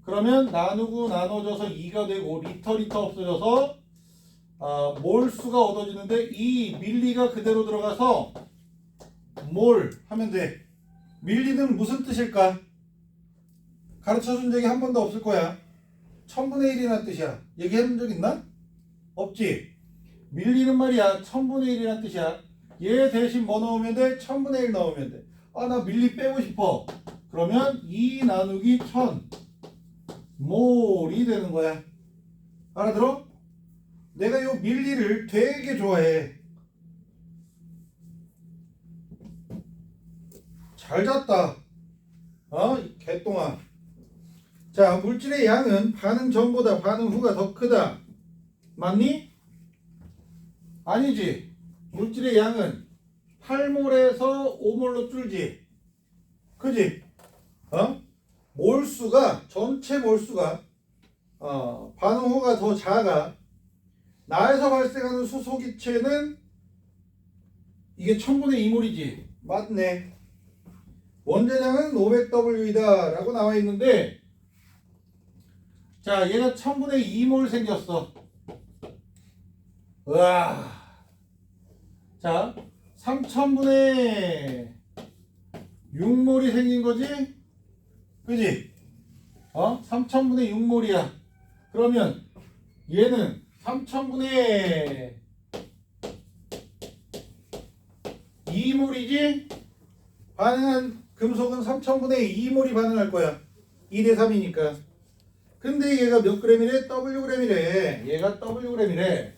[SPEAKER 1] 그러면 나누고 나눠져서 2가 되고 리터 없어져서 몰수가 얻어지는데 이 밀리가 그대로 들어가서 몰 하면 돼. 밀리는 무슨 뜻일까? 가르쳐준 적이 한 번도 없을 거야. 1000분의 1이라는 뜻이야. 얘기해본 적 있나? 없지. 밀리는 말이야 1000분의 1이라는 뜻이야. 얘 대신 뭐 넣으면 돼? 1000분의 1 넣으면 돼. 나 밀리 빼고 싶어. 그러면 2 나누기 1000 몰이 되는 거야. 알아들어? 내가 요 밀리를 되게 좋아해. 잘 잤다. 이 개똥아. 자, 물질의 양은 반응 전보다 반응 후가 더 크다. 맞니? 아니지. 물질의 양은 8몰에서 5몰로 줄지. 그지? 몰수가 전체 몰수가 반응 후가 더 작아. 나에서 발생하는 수소 기체는 이게 1000분의 2몰이지. 맞네. 원자량은 500W이다 라고 나와 있는데, 자, 얘가 1000분의 2몰 생겼어. 으아. 자, 3000분의 6몰이 생긴 거지? 그지? 3000분의 6몰이야. 그러면 얘는 3000분의 2몰이지? 반응한 금속은 3000분의 2몰이 반응할 거야. 2대 3이니까. 근데 얘가 몇 g이래? Wg이래. 얘가 Wg이래.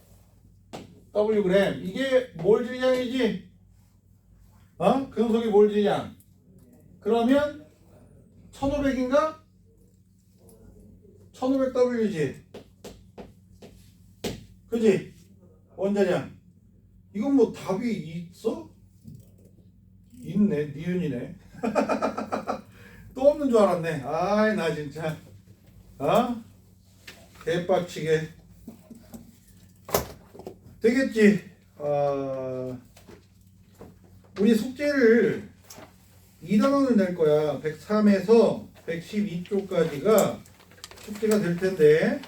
[SPEAKER 1] Wg. 이게 몰 질량이지? 금속이 몰 질량. 그러면 1500인가? 1500W지. 그지? 원자량. 이건 뭐 답이 있어? 있네. 니은이네. 또 없는 줄 알았네. 아이 나 진짜 개빡치게 되겠지. 우리 숙제를 2단원을 낼 거야. 103에서 112쪽까지가 숙제가 될 텐데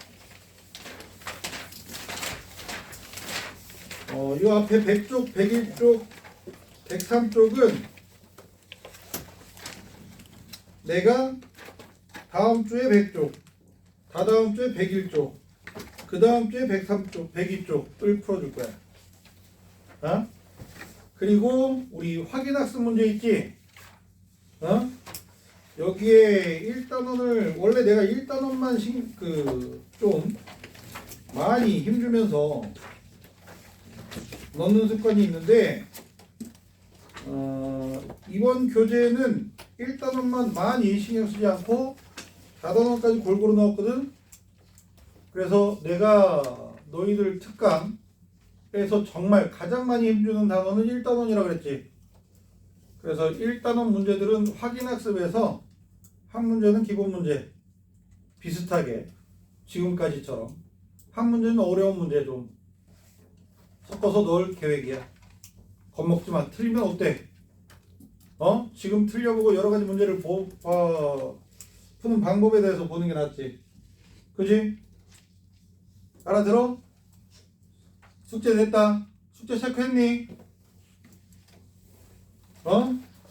[SPEAKER 1] 이 앞에 100쪽, 101쪽, 103쪽은 내가 다음 주에 100쪽, 다다음 주에 101쪽, 그 다음 주에 103쪽, 102쪽을 풀어줄 거야. 그리고 우리 확인학습 문제 있지? 여기에 1단원을 원래 내가 1단원만 좀 많이 힘주면서 넣는 습관이 있는데 이번 교재는 1단원만 많이 신경 쓰지 않고 4단원까지 골고루 넣었거든. 그래서 내가 너희들 특강에서 정말 가장 많이 힘주는 단원은 1단원이라고 그랬지. 그래서 1단원 문제들은 확인학습에서 한 문제는 기본 문제 비슷하게 지금까지처럼 한 문제는 어려운 문제 좀 섞어서 넣을 계획이야. 겁먹지 마. 틀리면 어때? 지금 틀려보고 여러 가지 문제를 푸는 방법에 대해서 보는 게 낫지. 그지? 알아들어? 숙제 됐다. 숙제 체크했니?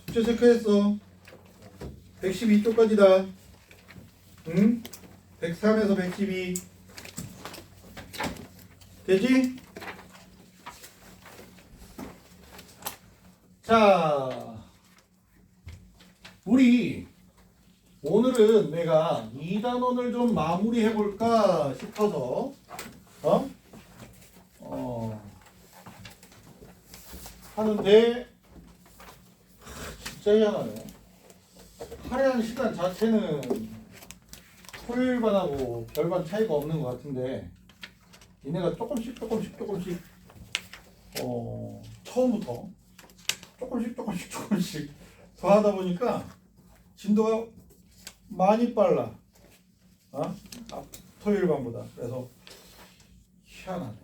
[SPEAKER 1] 숙제 체크했어. 112쪽까지다. 응? 103에서 112. 되지? 자, 우리 오늘은 내가 2단원을 좀 마무리해 볼까 싶어서 하는데 진짜 희한하네. 할애한 시간 자체는 토요일반하고 별반 차이가 없는 것 같은데 얘네가 조금씩 처음부터 조금씩 더 하다 보니까 진도가 많이 빨라. 토요일반보다. 그래서 희한하네.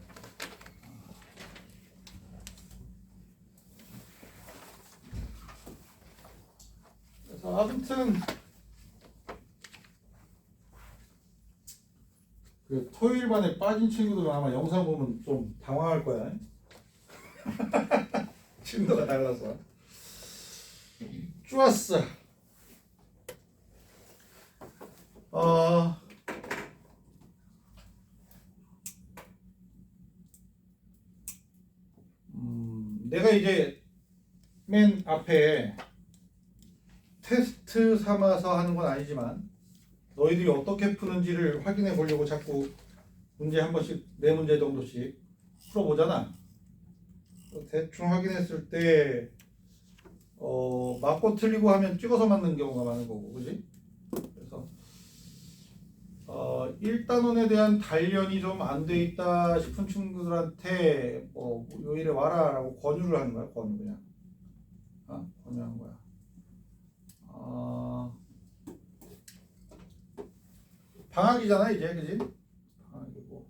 [SPEAKER 1] 그래서 아무튼 그 토요일반에 빠진 친구들은 아마 영상 보면 좀 당황할 거야. 진도가 달라서. 좋았어. 내가 이제 맨 앞에 테스트 삼아서 하는 건 아니지만 너희들이 어떻게 푸는지를 확인해 보려고 자꾸 문제 한 번씩 4문제 정도씩 풀어보잖아. 대충 확인했을 때 맞고 틀리고 하면 찍어서 맞는 경우가 많은 거고, 그지? 그래서 1단원에 대한 단련이 좀 안 돼 있다 싶은 친구들한테 요일에 와라 라고 권유를 하는 거야. 권유 그냥 권유하는 거야. 방학이잖아 이제, 그지? 방학이고.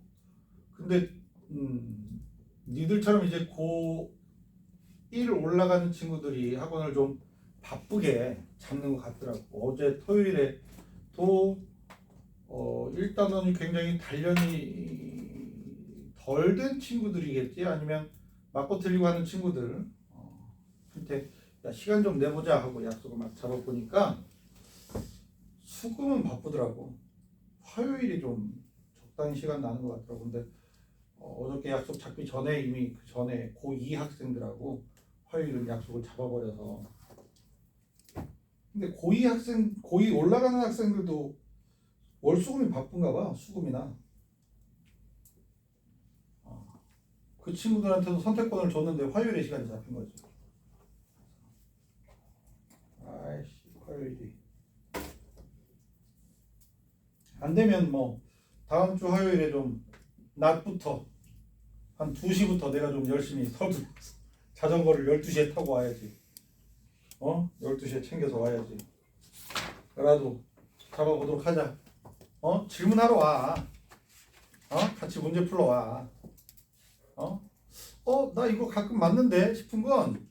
[SPEAKER 1] 근데 니들처럼 이제 고1 올라가는 친구들이 학원을 좀 바쁘게 잡는 것 같더라고. 어제 토요일에 또 1단원이 굉장히 단련이 덜 된 친구들이겠지. 아니면 맞고 틀리고 하는 친구들. 한테 야, 시간 좀 내보자 하고 약속을 막 잡아보니까 수금은 바쁘더라고. 화요일이 좀 적당히 시간 나는 것 같더라고. 근데 어저께 약속 잡기 전에 이미 그 전에 고2 학생들하고 화요일은 약속을 잡아버려서. 근데 고2 올라가는 학생들도 월수금이 바쁜가 봐. 수금이나. 그 친구들한테도 선택권을 줬는데 화요일에 시간이 잡힌 거지. 아이씨, 화요일이 안 되면 뭐 다음 주 화요일에 좀 낮부터 한 2시부터 내가 좀 열심히 서둘러서 자전거를 12시에 타고 와야지. 12시에 챙겨서 와야지. 그래도 잡아보도록 하자. 질문하러 와. 같이 문제 풀러 와. 나 이거 가끔 맞는데 싶은 건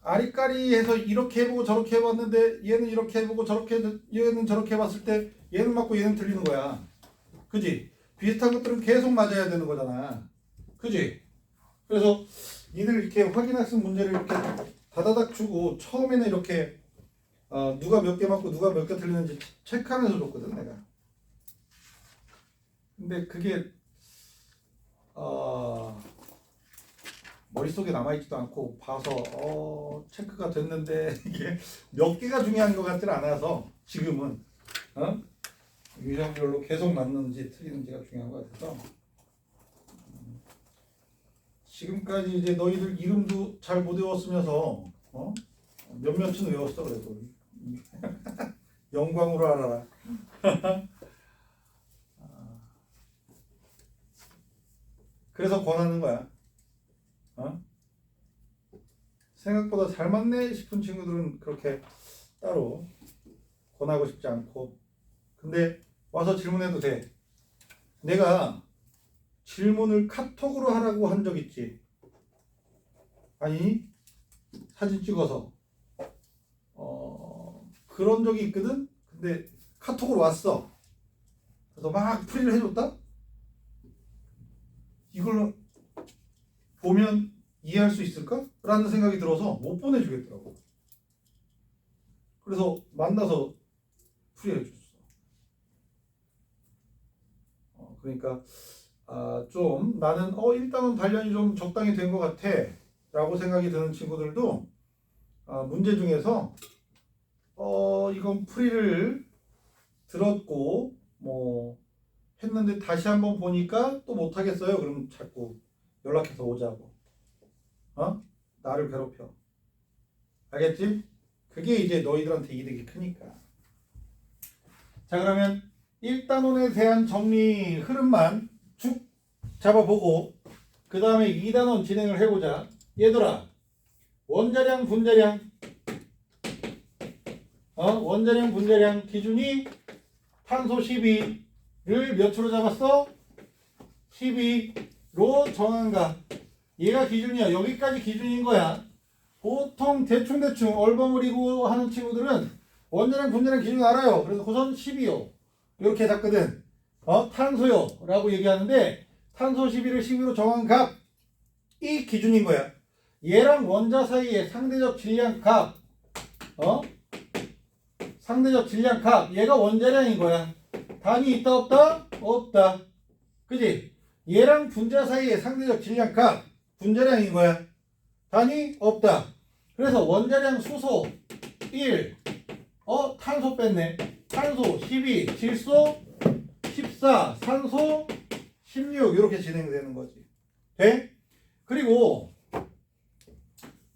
[SPEAKER 1] 아리까리해서 이렇게 해보고 저렇게 해봤는데 얘는 이렇게 해보고 얘는 저렇게 해봤을 때 얘는 맞고 얘는 틀리는 거야. 그지? 비슷한 것들은 계속 맞아야 되는 거잖아. 그지? 그래서 니들 이렇게 확인학습 문제를 이렇게 다다닥 주고 처음에는 이렇게 누가 몇 개 맞고 누가 몇 개 틀리는지 체크하면서 줬거든 내가. 근데 그게 머릿속에 남아있지도 않고 봐서 체크가 됐는데 이게 몇 개가 중요한 것 같지는 않아서 지금은 유형별로 계속 맞는지 틀리는지가 중요한 것 같아서 지금까지 이제 너희들 이름도 잘 못 외웠으면서 몇몇은 외웠어. 그래도 영광으로 알아라. 그래서 권하는 거야. 생각보다 잘 맞네 싶은 친구들은 그렇게 따로 권하고 싶지 않고. 근데 와서 질문해도 돼. 내가 질문을 카톡으로 하라고 한 적 있지? 아니, 사진 찍어서 그런 적이 있거든. 근데 카톡으로 왔어. 그래서 막 풀이를 해줬다. 이걸 보면 이해할 수 있을까? 라는 생각이 들어서 못 보내주겠더라고. 그래서 만나서 풀이해 줬어. 그러니까 좀 나는 일단은 단련이 좀 적당히 된 것 같아 라고 생각이 드는 친구들도 문제 중에서 이건 풀이를 들었고 뭐 했는데 다시 한번 보니까 또 못하겠어요. 그럼 자꾸 연락해서 오자고. 나를 괴롭혀. 알겠지? 그게 이제 너희들한테 이득이 크니까. 자, 그러면 1단원에 대한 정리 흐름만 쭉 잡아보고 그 다음에 2단원 진행을 해보자. 얘들아, 원자량 분자량 원자량 분자량 기준이 탄소 12를 몇으로 잡았어? 12로 정한가. 얘가 기준이야. 여기까지 기준인 거야. 보통 대충 얼버무리고 하는 친구들은 원자량 분자량 기준 알아요. 그래서 우선 12요. 이렇게 잡거든. 탄소요 라고 얘기하는데 탄소 12를 12로 정한 값이 기준인 거야. 얘랑 원자 사이의 상대적 질량 값 상대적 질량 값 얘가 원자량인 거야. 단위 있다 없다? 없다. 그지? 얘랑 분자 사이의 상대적 질량 값 분자량인 거야. 단위 없다. 그래서 원자량 수소 1 탄소 뺐네. 탄소 12 질소 14 산소 16 이렇게 진행되는 거지. 돼? 그리고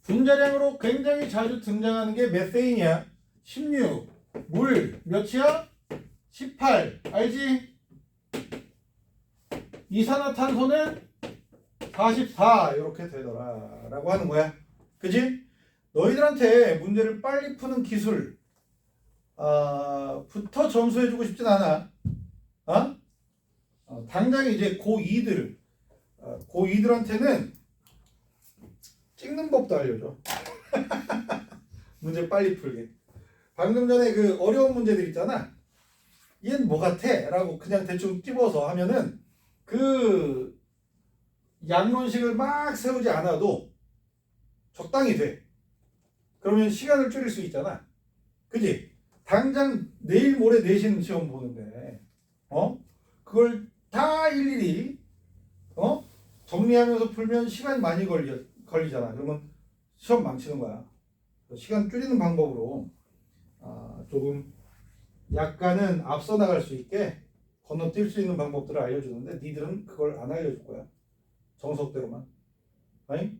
[SPEAKER 1] 분자량으로 굉장히 자주 등장하는 게 메세인이야. 16 물 몇이야? 18 알지? 이산화탄소는 44 이렇게 되더라 라고 하는 거야. 그지? 너희들한테 문제를 빨리 푸는 기술 부터 점수해주고 싶진 않아. 당장 이제 고2들한테는 찍는 법도 알려줘. 문제 빨리 풀게. 방금 전에 그 어려운 문제들 있잖아. 얘는 뭐 같아? 라고 그냥 대충 찝어서 하면은 그 양론식을 막 세우지 않아도 적당히 돼. 그러면 시간을 줄일 수 있잖아. 그지? 당장 내일 모레 내신 시험 보는데 그걸 다 일일이 정리하면서 풀면 시간이 많이 걸리잖아. 그러면 시험 망치는 거야. 시간 줄이는 방법으로 조금 약간은 앞서 나갈 수 있게 건너뛸 수 있는 방법들을 알려주는데 니들은 그걸 안 알려줄 거야. 정석대로만. 아니?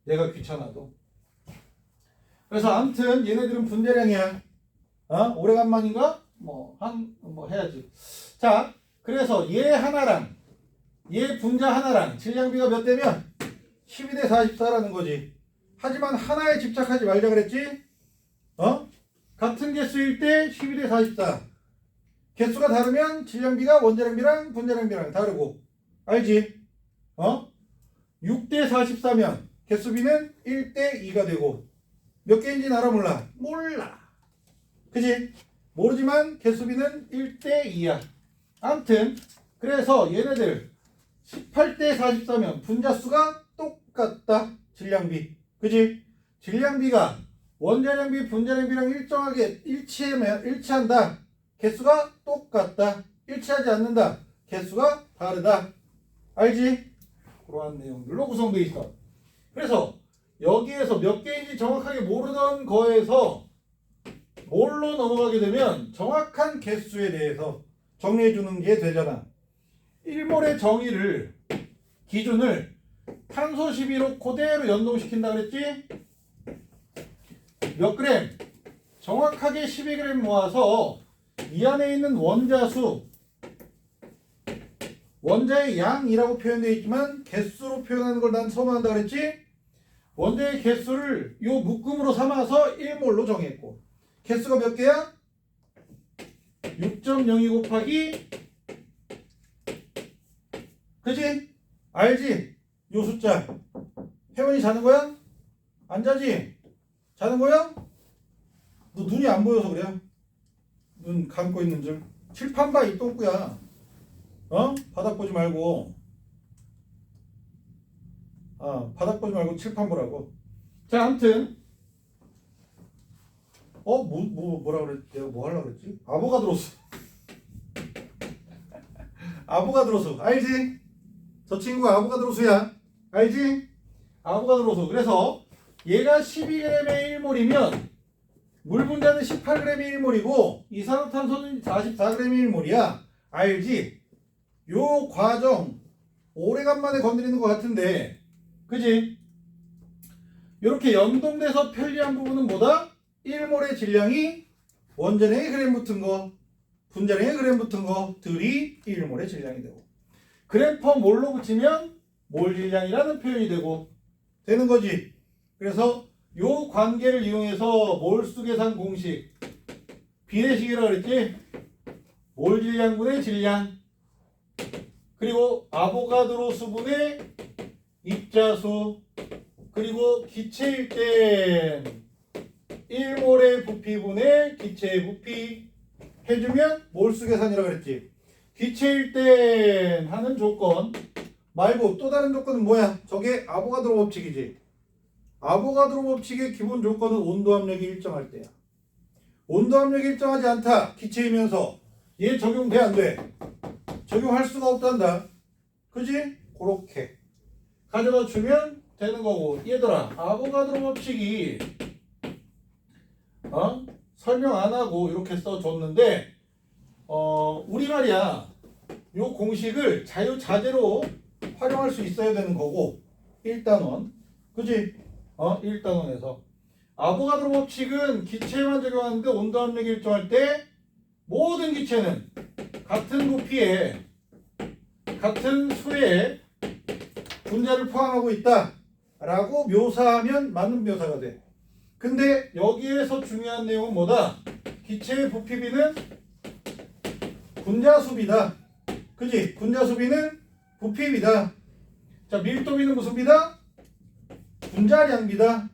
[SPEAKER 1] 내가 귀찮아도. 그래서 아무튼 얘네들은 분자량이야. 오래간만인가? 뭐 해야지. 자, 그래서 얘 하나랑 얘 분자 하나랑 질량비가 몇 대면 12대 44라는 거지. 하지만 하나에 집착하지 말자 그랬지? 같은 개수일 때 12대 44. 개수가 다르면 질량비가 원자량비랑 분자량비랑 다르고. 알지? 6대 44면 개수비는 1대 2가 되고. 몇 개인지는 알아 몰라? 몰라. 그지? 모르지만 개수비는 1대 2야. 아무튼 그래서 얘네들 18대 44면 분자수가 똑같다. 질량비. 그지? 질량비가 원자량비, 분자량비랑 일정하게 일치한다. 개수가 똑같다. 일치하지 않는다. 개수가 다르다. 알지? 그러한 내용들로 구성되어 있어. 그래서 여기에서 몇 개인지 정확하게 모르던 거에서 뭘로 넘어가게 되면 정확한 개수에 대해서 정리해 주는 게 되잖아. 1몰의 정의를 기준을 탄소 12로 그대로 연동시킨다 그랬지? 몇 그램? 정확하게 12g 모아서 이 안에 있는 원자수, 원자의 양이라고 표현되어 있지만 개수로 표현하는 걸 난 선호한다 그랬지? 원자의 개수를 요 묶음으로 삼아서 1몰로 정했고 개수가 몇 개야? 6.02 곱하기 그지? 알지? 요 숫자. 혜원이 자는 거야? 안 자지? 자는 거야? 너 눈이 안 보여서 그래. 눈 감고 있는 줄. 칠판 봐 이 똥꾸야. 바닥 보지 말고. 바닥 보지 말고 칠판 보라고. 자, 아무튼 뭐라 그랬지? 내가 뭐 하려고 그랬지? 아보가드로수. 아보가드로수. 알지? 저 친구 아보가드로수야. 알지? 아보가드로수. 그래서 얘가 12g의 1몰이면 물 분자는 18g의 1몰이고 이산화탄소는 44g의 1몰이야. 알지? 요 과정 오래간만에 건드리는 것 같은데 그지? 이렇게 연동돼서 편리한 부분은 뭐다? 1몰의 질량이 원자량에 그램 붙은 거, 분자량에 그램 붙은 거들이 1몰의 질량이 되고 그램 퍼 몰로 붙이면 몰 질량이라는 표현이 되는 거지. 그래서 요 관계를 이용해서 몰수 계산 공식 비례식이라고 그랬지? 몰 질량분의 질량 그리고 아보가드로 수분의 입자수 그리고 기체일 땐 1몰의 부피분의 기체의 부피 해주면 몰수 계산이라고 그랬지. 기체일 땐 하는 조건 말고 또 다른 조건은 뭐야? 저게 아보가드로 법칙이지. 아보가드로 법칙의 기본 조건은 온도 압력이 일정할 때야. 온도 압력이 일정하지 않다. 기체이면서 얘 적용돼 안 돼? 적용할 수가 없단다. 그지? 그렇게 가져다 주면 되는 거고. 얘들아 아보가드로 법칙이 설명 안 하고 이렇게 써줬는데 우리 말이야 요 공식을 자유자재로 활용할 수 있어야 되는 거고 1단원 그지? 1단원에서 아보가드로 법칙은 기체에만 적용하는데 온도 압력이 일정할 때 모든 기체는 같은 부피에 같은 수의 분자를 포함하고 있다 라고 묘사하면 맞는 묘사가 돼. 근데 여기에서 중요한 내용은 뭐다? 기체의 부피비는 분자수비다. 그지? 분자수비는 부피비다. 자, 밀도비는 무슨 비다? 분자량비다.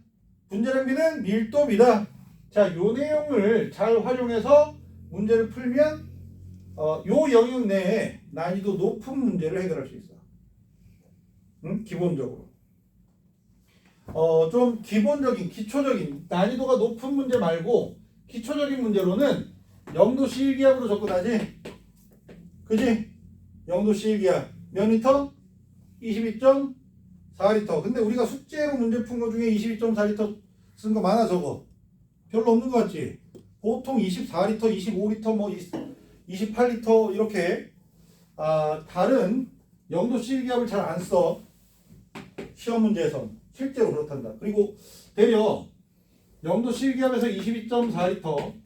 [SPEAKER 1] 분자량비는 밀도비다. 자, 요 내용을 잘 활용해서 문제를 풀면 요 영역 내에 난이도 높은 문제를 해결할 수 있어. 응? 기본적으로. 좀 기본적인, 기초적인, 난이도가 높은 문제 말고 기초적인 문제로는 영도시 1기압으로 접근하지. 그지? 영도시 1기압. 몇 리터? 22.4리터. 근데 우리가 숙제로 문제 푼 거 중에 22.4리터 쓴 거 많아 저거. 별로 없는 거 같지? 보통 24리터, 25리터, 뭐 28리터 이렇게 다른 영도시 1기압을 잘 안 써. 시험 문제에선 실제로 그렇단다. 그리고 되려 영도시 1기압에서 22.4리터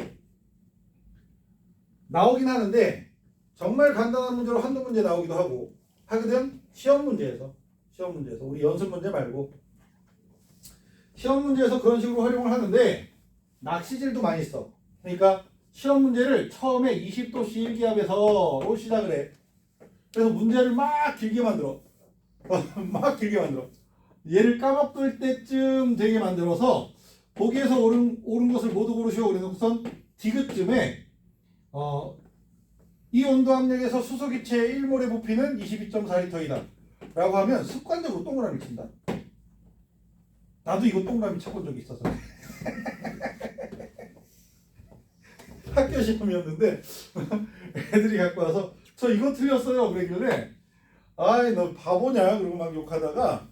[SPEAKER 1] 나오긴 하는데 정말 간단한 문제로 한두 문제 나오기도 하거든. 시험 문제에서 우리 연습 문제 말고 시험 문제에서 그런 식으로 활용을 하는데 낚시질도 많이 써. 그러니까 시험 문제를 처음에 20도씨 1기압에서로 시작을 해. 그래서 문제를 막 길게 만들어. 막 길게 만들어. 얘를 까먹을 때쯤 되게 만들어서 보기에서 옳은 것을 모두 고르시오. 그래놓고선 디귿쯤에 이 온도 압력에서 수소기체의 1몰의 부피는 22.4리터이다 라고 하면 습관적으로 동그라미 친다. 나도 이거 동그라미 쳐본 적이 있어서 학교 시험이었는데 애들이 갖고 와서 저 이거 틀렸어요 그러길래 아이 너 바보냐 그러고 막 욕하다가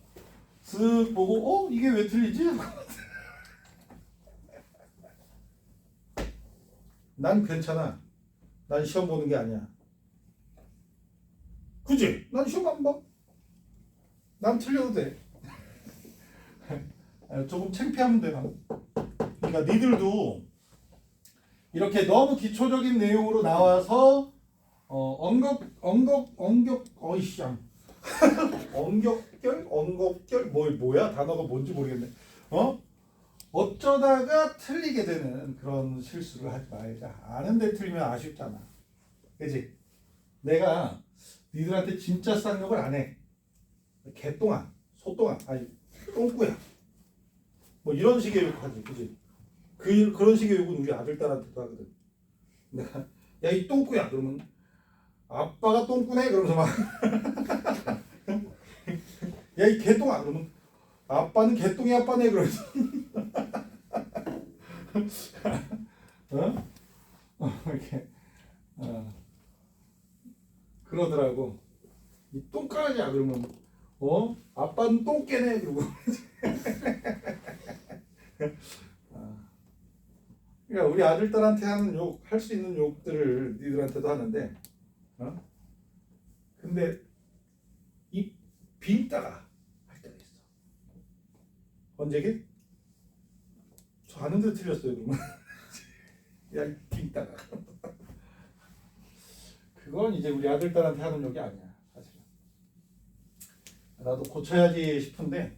[SPEAKER 1] 쓱 보고 이게 왜 틀리지? 난 괜찮아. 난 시험 보는 게 아니야. 그지? 난 시험 안 봐. 난 틀려도 돼. 조금 창피하면 돼. 난. 그러니까 니들도 이렇게 너무 기초적인 내용으로 나와서 언급결 뭐야 단어가 뭔지 모르겠네. 어쩌다가 틀리게 되는 그런 실수를 하지 말자. 아는데 틀리면 아쉽잖아. 그지? 내가 니들한테 진짜 쌍욕을 안 해. 개똥아, 소똥아, 아니 똥꾸야. 뭐 이런 식의 욕하지, 그지? 그런 식의 욕은 우리 아들 딸한테도 하거든. 내가 야 이 똥꾸야 그러면 아빠가 똥꾸네 그러면서 막 야 이 개똥아 그러면 아빠는 개똥이 아빠네 그러면서 이렇게 그러더라고. 이 똥까지야 그러면 아빠는 똥개네 그러고 그러니까 우리 아들 딸한테 하는 욕, 할 수 있는 욕들을 니들한테도 하는데 근데 이 빈따가 할 때가 있어. 언제게? 저 아는데 틀렸어요 그러면 야 이 빈따가 그건 이제 우리 아들 딸한테 하는 욕이 아니야 사실은. 나도 고쳐야지 싶은데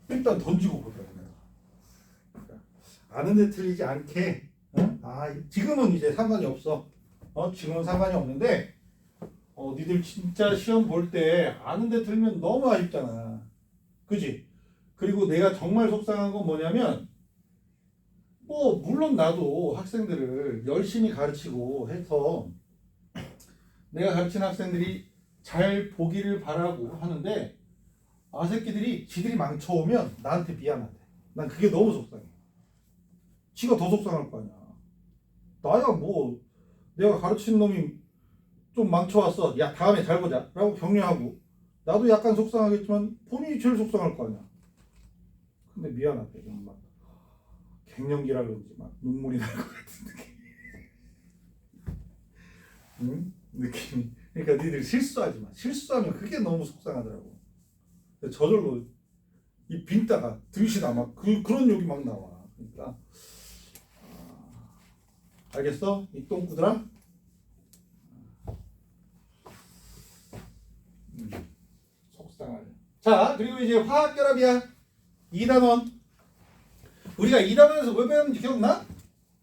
[SPEAKER 1] 일단 던지고 보더라고 내가. 그러니까 아는데 틀리지 않게 지금은 이제 상관이 없어. 지금은 상관이 없는데 니들 진짜 시험 볼 때 아는데 틀리면 너무 아쉽잖아. 그지? 그리고 내가 정말 속상한 건 뭐냐면 물론 나도 학생들을 열심히 가르치고 해서 내가 가르친 학생들이 잘 보기를 바라고 하는데 새끼들이 지들이 망쳐오면 나한테 미안하대. 난 그게 너무 속상해. 지가 더 속상할 거 아니야. 나야 뭐 내가 가르친 놈이 좀 망쳐왔어. 야 다음에 잘 보자 라고 격려하고 나도 약간 속상하겠지만 본인이 제일 속상할 거 아니야. 근데 미안하대. 막 갱년기라 그런지 막 눈물이 날 것 같은 느낌. 응? 느낌이. 그러니까 니들 실수하지 마. 실수하면 그게 너무 속상하더라고. 저절로 이 빈따가 드시나 막 그런 욕이 막 나와. 그러니까 알겠어? 이 똥꾸들아? 속상하네. 자 그리고 이제 화학결합이야. 2단원. 우리가 2단원에서 뭐 배웠는지 기억나?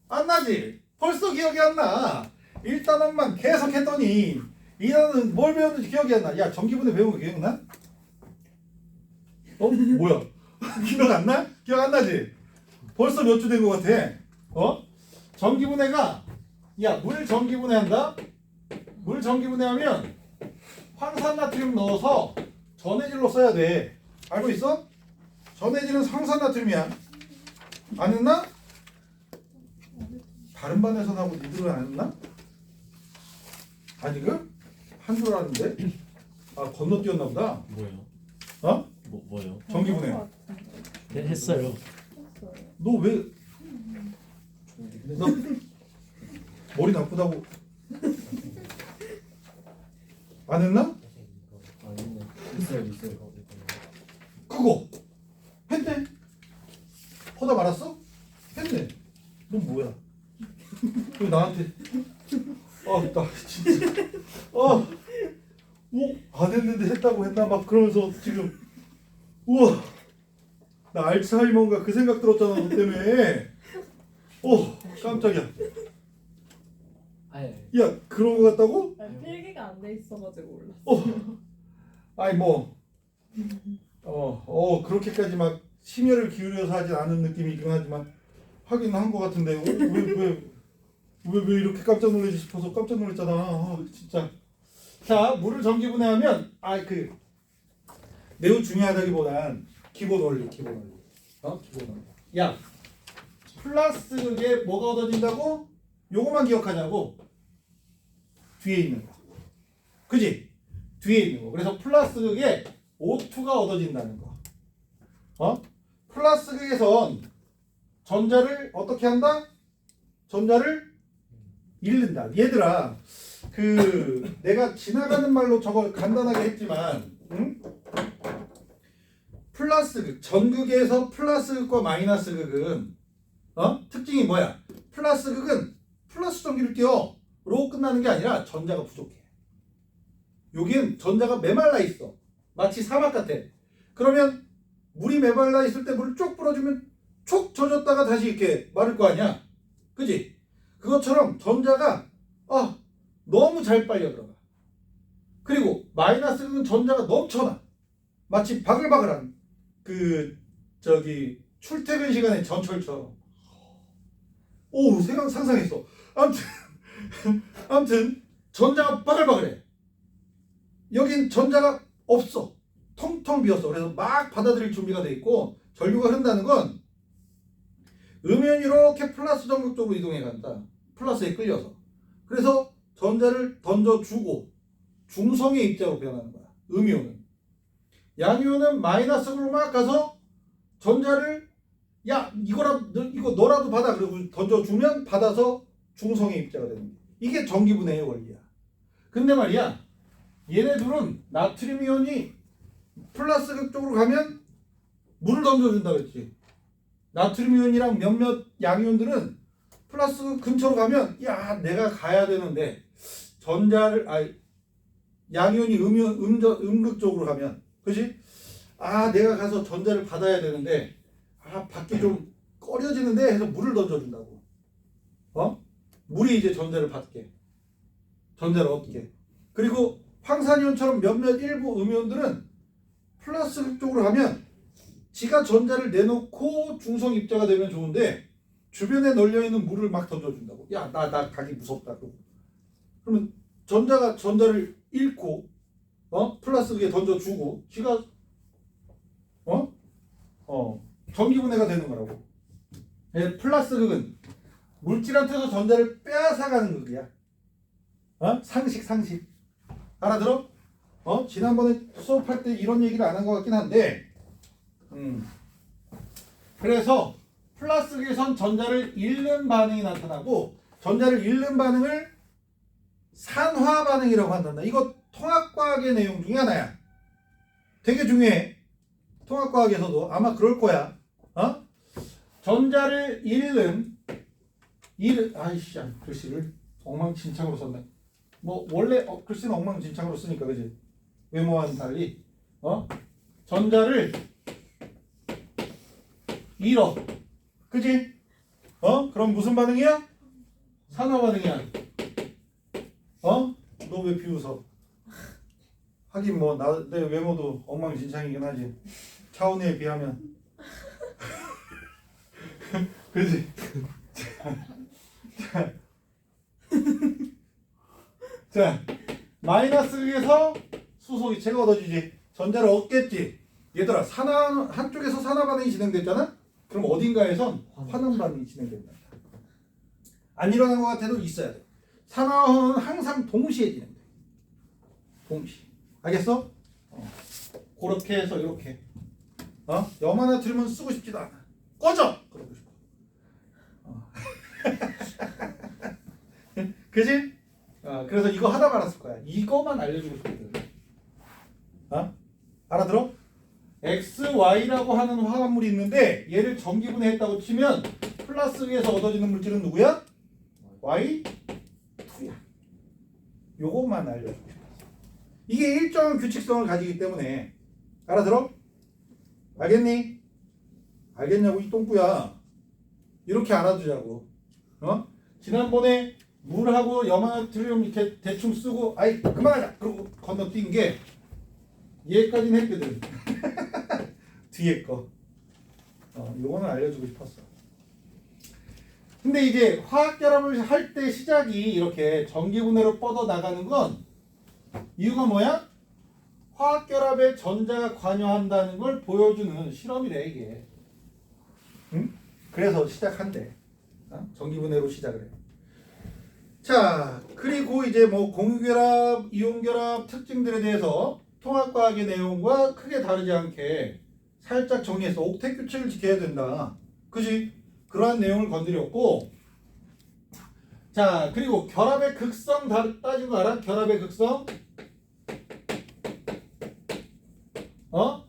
[SPEAKER 1] 안 나지? 벌써 기억이 안 나. 1단원만 계속 했더니 2단원은 뭘 배웠는지 기억이 안 나. 야 전기분해 배운 거 기억나? 뭐야? 기억 안 나? 기억 안 나지? 벌써 몇 주 된 것 같아. 전기분해가 물 전기분해한다? 물 전기분해하면 황산나트륨 넣어서 전해질로 써야 돼. 알고 있어? 전해질은 상산나트륨이야. 안 했나? 다른 반에서 나오고 니들은 안 했나? 아니그? 한 줄 알았는데? 아 건너뛰었나 보다.
[SPEAKER 2] 뭐예요?
[SPEAKER 1] 어?
[SPEAKER 2] 뭐요?
[SPEAKER 1] 전기분해.
[SPEAKER 2] 네, 했어요.
[SPEAKER 1] 너 왜? 너 머리 나쁘다고 안 했나?
[SPEAKER 2] 아니네. 있어요.
[SPEAKER 1] 그거 했네. 허다 말았어? 했네. 넌 뭐야? 왜 나한테? 나 진짜. 안 했는데 했다고 했나 막 그러면서 지금 우와 나 알츠하이머인가 그 생각 들었잖아 너 때문에. 깜짝이야.
[SPEAKER 2] 아예.
[SPEAKER 1] 야 그런 거 같다고?
[SPEAKER 3] 아니, 필기가 안 돼 있어가지고 몰랐어.
[SPEAKER 1] 아니 그렇게까지 막 심혈을 기울여서 하진 않은 느낌이긴 하지만 하긴 한 거 같은데 왜 이렇게 깜짝 놀라지 싶어서 깜짝 놀랐잖아. 진짜. 자 물을 전기분해하면 매우 중요하다기보단 기본 원리. 기본 원리. 야 플라스틱에 뭐가 얻어진다고? 요거만 기억하자고. 뒤에 있는 거. 그지? 뒤에 있는 거. 그래서 플라스틱에 O2가 얻어진다는 거. 플라스틱에선 전자를 어떻게 한다? 전자를 잃는다. 얘들아, 내가 지나가는 말로 저걸 간단하게 했지만, 응? 플러스 전극에서 플러스 극과 마이너스 극은 특징이 뭐야? 플러스 극은 플러스 전기를 띄어로 끝나는 게 아니라 전자가 부족해. 여기는 전자가 메말라 있어. 마치 사막 같아. 그러면 물이 메말라 있을 때 물을 쭉 불어주면 촉 젖었다가 다시 이렇게 마를 거 아니야. 그지? 그것처럼 전자가 너무 잘 빨려 들어가. 그리고 마이너스 극은 전자가 넘쳐나. 마치 바글바글한 출퇴근 시간의 전철처럼. 상상했어. 아무튼 전자가 바글바글해. 여긴 전자가 없어. 텅텅 비었어. 그래서 막 받아들일 준비가 돼 있고 전류가 흐른다는 건 음이온이 이렇게 플러스 전극 쪽으로 이동해 간다. 플러스에 끌려서. 그래서 전자를 던져주고 중성의 입자로 변하는 거야. 음이온은. 양이온은 마이너스로 막 가서 전자를 이거 너라도 받아. 그리고 던져주면 받아서 중성의 입자가 되는 거야. 이게 전기분해의 원리야. 근데 말이야 얘네 둘은 나트륨 이온이 플러스 극 쪽으로 가면 물을 던져준다 그랬지. 나트륨 이온이랑 몇몇 양이온들은 플러스 극 근처로 가면 내가 가야 되는데 양이온이 음극 쪽으로 가면 그지? 내가 가서 전자를 받아야 되는데 받기 좀 꺼려지는데 해서 물을 던져준다고. 물이 이제 전자를 받게. 전자를 얻게. 그리고 황산이온처럼 몇몇 일부 음이온들은 플러스 쪽으로 가면 지가 전자를 내놓고 중성 입자가 되면 좋은데 주변에 널려있는 물을 막 던져준다고. 나 가기 무섭다. 그러면 전자가 전자를 잃고 플러스에 던져주고 지가 전기분해가 되는 거라고. 플러스 극은 물질한테서 전자를 빼앗아가는 극이야. 상식. 알아들어? 지난번에 수업할 때 이런 얘기를 안 한 것 같긴 한데, 그래서 플라스틱에선 전자를 잃는 반응이 나타나고, 전자를 잃는 반응을 산화 반응이라고 한단다. 이거 통합과학의 내용 중에 하나야. 되게 중요해. 통합과학에서도 아마 그럴 거야. 전자를 글씨를 엉망진창으로 썼네. 원래 글씨는 엉망진창으로 쓰니까 그지? 외모와는 달리 전자를 잃어. 그지? 그럼 무슨 반응이야? 산화 반응이야. 너 왜 비웃어? 하긴 내 외모도 엉망진창이긴 하지. 차은우에 비하면. 그지? 자, 마이너스에서 수소 이체가 얻어지지. 전자를 얻겠지. 얘들아, 산화 한쪽에서 산화 반응이 진행됐잖아. 그럼 어딘가에선 환원 반응이 진행된다. 안 일어난 것 같아도 있어야 돼. 산화는 항상 동시에 진행돼. 동시. 알겠어? 그렇게 해서 이렇게. 염 하나 들으면 쓰고 싶지도 않아. 꺼져! 그러고 싶어. 그지? 그래서 이거 하다 말았을 거야. 이거만 알려주고 싶거든. 알아들어? XY라고 하는 화합물이 있는데 얘를 전기분해했다고 치면 플러스 위에서 얻어지는 물질은 누구야? Y2야. 요것만 알려주고 싶었어. 이게 일정한 규칙성을 가지기 때문에. 알아들어? 알겠니? 알겠냐고 이 똥꾸야. 이렇게 알아두자고. 지난번에 물하고 염화나트륨 이렇게 대충 쓰고 아이 그만하자 그러고 건너뛴 게 얘까지는 했거든. 뒤에 거. 요거는 알려주고 싶었어. 근데 이제 화학결합을 할 때 시작이 이렇게 전기분해로 뻗어 나가는 건 이유가 뭐야? 화학결합에 전자가 관여한다는 걸 보여주는 실험이래 이게. 응? 그래서 시작한대. 전기분해로 시작을 해. 자, 그리고 이제 뭐 공유결합, 이온결합 특징들에 대해서 통합과학의 내용과 크게 다르지 않게 살짝 정리해서 옥텟 규칙을 지켜야 된다. 그지? 그러한 내용을 건드렸고, 자, 그리고 결합의 극성 따진 거 알아? 결합의 극성?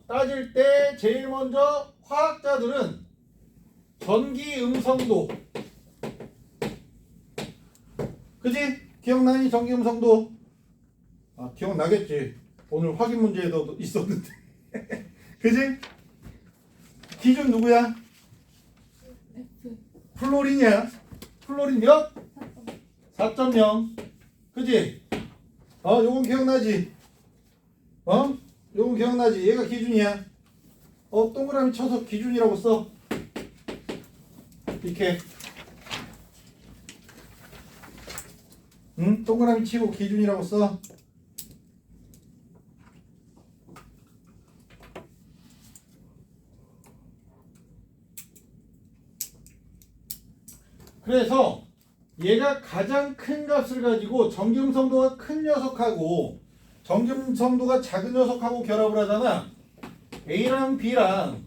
[SPEAKER 1] 따질 때 제일 먼저 화학자들은 전기 음성도, 그지? 기억나니? 전기 음성도? 기억나겠지. 오늘 확인 문제에도 있었는데. 그지? 기준 누구야?
[SPEAKER 3] F
[SPEAKER 1] 플로린이야. 플로린 몇? 4.0. 그지? 요건 기억나지? 요건 기억나지? 얘가 기준이야. 동그라미 쳐서 기준이라고 써. 이렇게. 응? 동그라미 치고 기준이라고 써. 그래서 얘가 가장 큰 값을 가지고 전기음성도가 큰 녀석하고 전기음성도가 작은 녀석하고 결합을 하잖아. A랑 B랑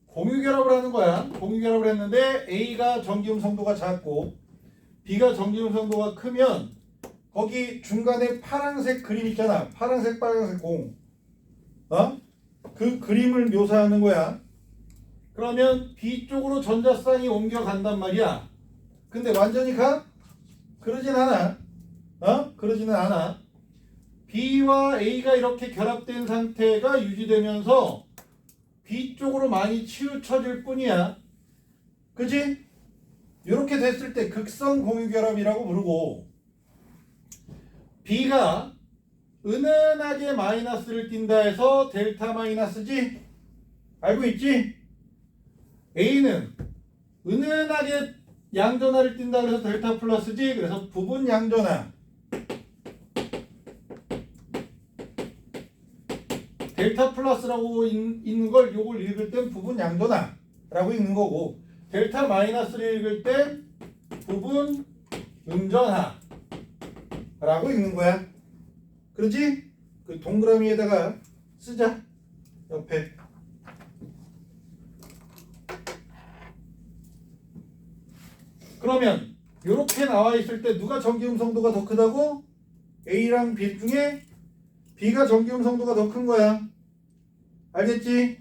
[SPEAKER 1] 공유결합을 하는 거야. 공유결합을 했는데 A가 전기음성도가 작고 B가 전기음성도가 크면 거기 중간에 파란색 그림 있잖아. 파란색 빨간색 공. 그 그림을 묘사하는 거야. 그러면 B 쪽으로 전자쌍이 옮겨간단 말이야. 근데 완전히 가? 그러진 않아. 그러지는 않아. B와 A가 이렇게 결합된 상태가 유지되면서 B 쪽으로 많이 치우쳐질 뿐이야. 그지? 이렇게 됐을 때 극성 공유결합이라고 부르고, B가 은은하게 마이너스를 띈다 해서 델타 마이너스지? 알고 있지? A는 은은하게 양전하를 띈다 그래서 델타 플러스지? 그래서 부분 양전하. 델타 플러스라고 있는 걸 요걸 읽을 땐 부분 양전하라고 읽는 거고, 델타 마이너스를 읽을 땐 부분 음전하라고 읽는 거야. 그렇지? 그 동그라미에다가 쓰자. 옆에. 그러면 이렇게 나와 있을 때 누가 전기음성도가 더 크다고? A랑 B 중에 B가 전기음성도가 더 큰 거야. 알겠지?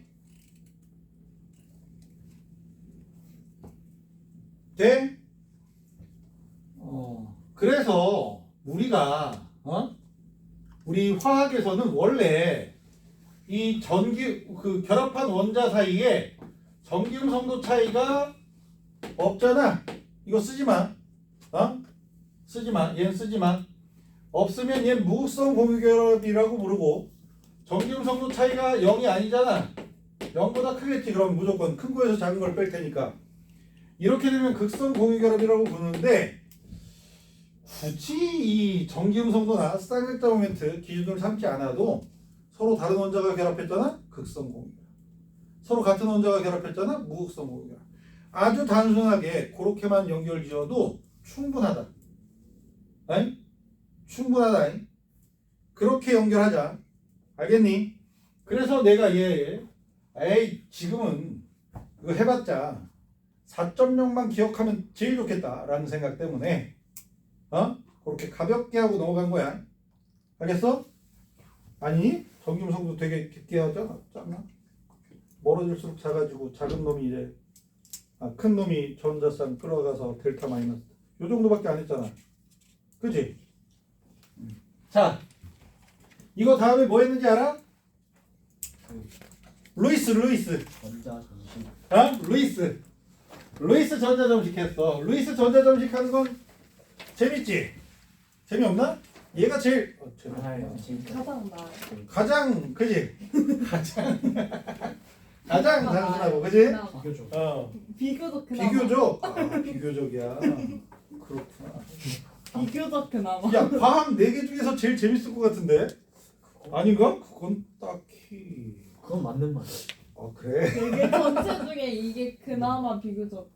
[SPEAKER 1] 돼? 그래서 우리가 우리 화학에서는 원래 이 결합한 원자 사이에 전기음성도 차이가 없잖아. 이거 쓰지 마. 쓰지 마. 얘는 쓰지 마. 없으면 얘는 무극성 공유결합이라고 부르고, 전기음성도 차이가 0이 아니잖아. 0보다 크겠지. 그럼 무조건 큰 거에서 작은 걸 뺄 테니까. 이렇게 되면 극성 공유결합이라고 부르는데, 굳이 이 전기음성도나 쌍극자 모멘트 기준을 삼지 않아도 서로 다른 원자가 결합했잖아? 극성 공유결. 서로 같은 원자가 결합했잖아? 무극성 공유결. 아주 단순하게 그렇게만 연결 지어도 충분하다. 아니? 충분하다. 그렇게 연결하자. 알겠니? 그래서 내가 에이 지금은 이거 해봤자 4.0만 기억하면 제일 좋겠다라는 생각 때문에 그렇게 가볍게 하고 넘어간 거야. 알겠어? 아니 정김성도 되게 깊게 하잖아. 작나? 멀어질수록 작아지고 작은 놈이 이제 큰 놈이 전자쌍 끌어가서 델타 마이너스 요 정도밖에 안 했잖아. 그치? 자 이거 다음에 뭐 했는지 알아? 루이스
[SPEAKER 2] 전자 점심.
[SPEAKER 1] 루이스 전자점식 했어. 루이스 전자점식 하는 건 재밌지? 재미없나? 얘가 제일 재밌다.
[SPEAKER 2] 진짜.
[SPEAKER 3] 가장 나아.
[SPEAKER 1] 가장 그지? 가장 단순하고 그지?
[SPEAKER 2] 비교죠.
[SPEAKER 3] 비교적 그나마.
[SPEAKER 1] 비교적 비교적이야. 그렇구나.
[SPEAKER 3] 비교적 그나마.
[SPEAKER 1] 야 과학 4개 중에서 제일 재밌을 것 같은데? 아닌가? 그건 딱히
[SPEAKER 2] 그건 맞는 말이야.
[SPEAKER 1] 그래?
[SPEAKER 3] 이게 전체 중에 이게 그나마 비교적.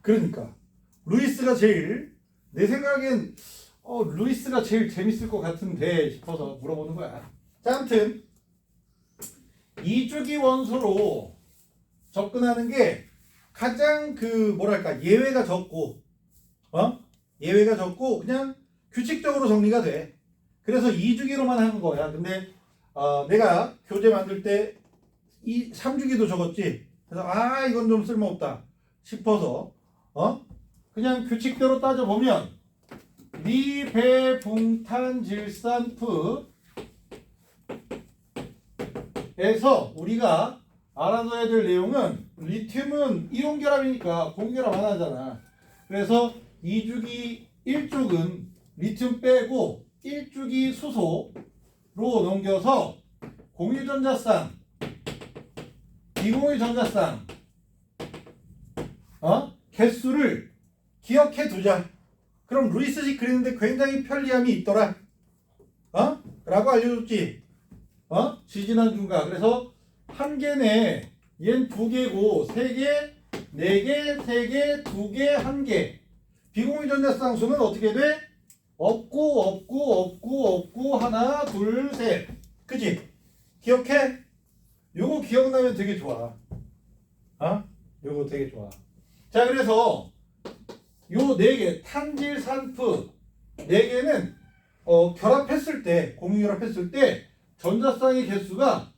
[SPEAKER 1] 그러니까 루이스가 제일 내 생각엔 루이스가 제일 재밌을 것 같은데 싶어서 물어보는 거야. 자, 아무튼 2주기 원소로 접근하는 게 가장 뭐랄까 예외가 적고 예외가 적고 그냥 규칙적으로 정리가 돼. 그래서 2주기로만 하는 거야. 근데 내가 교재 만들 때 3주기도 적었지. 그래서 이건 좀 쓸모없다 싶어서 그냥 규칙대로 따져보면 리배붕탄질산프에서 우리가 알아둬야 될 내용은 리튬은 이온 결합이니까 공결합 안 하잖아. 그래서 2주기 1쪽은 리튬 빼고 1주기 수소로 넘겨서 공유전자쌍, 비공유전자쌍 개수를 기억해 두자. 그럼 루이스식 그리는데 굉장히 편리함이 있더라. 라고 알려줬지. 지지난주인가. 그래서 한 개네. 얜 2개고 3개, 4개, 3개, 2개, 1개. 비공유전자쌍수는 어떻게 돼? 없고 하나 둘 셋. 그치? 기억해? 요거 기억나면 되게 좋아. 요거 되게 좋아. 자 그래서 요 4개 탄질산프 4개는 결합했을 때 공유결합했을 때 전자쌍의 개수가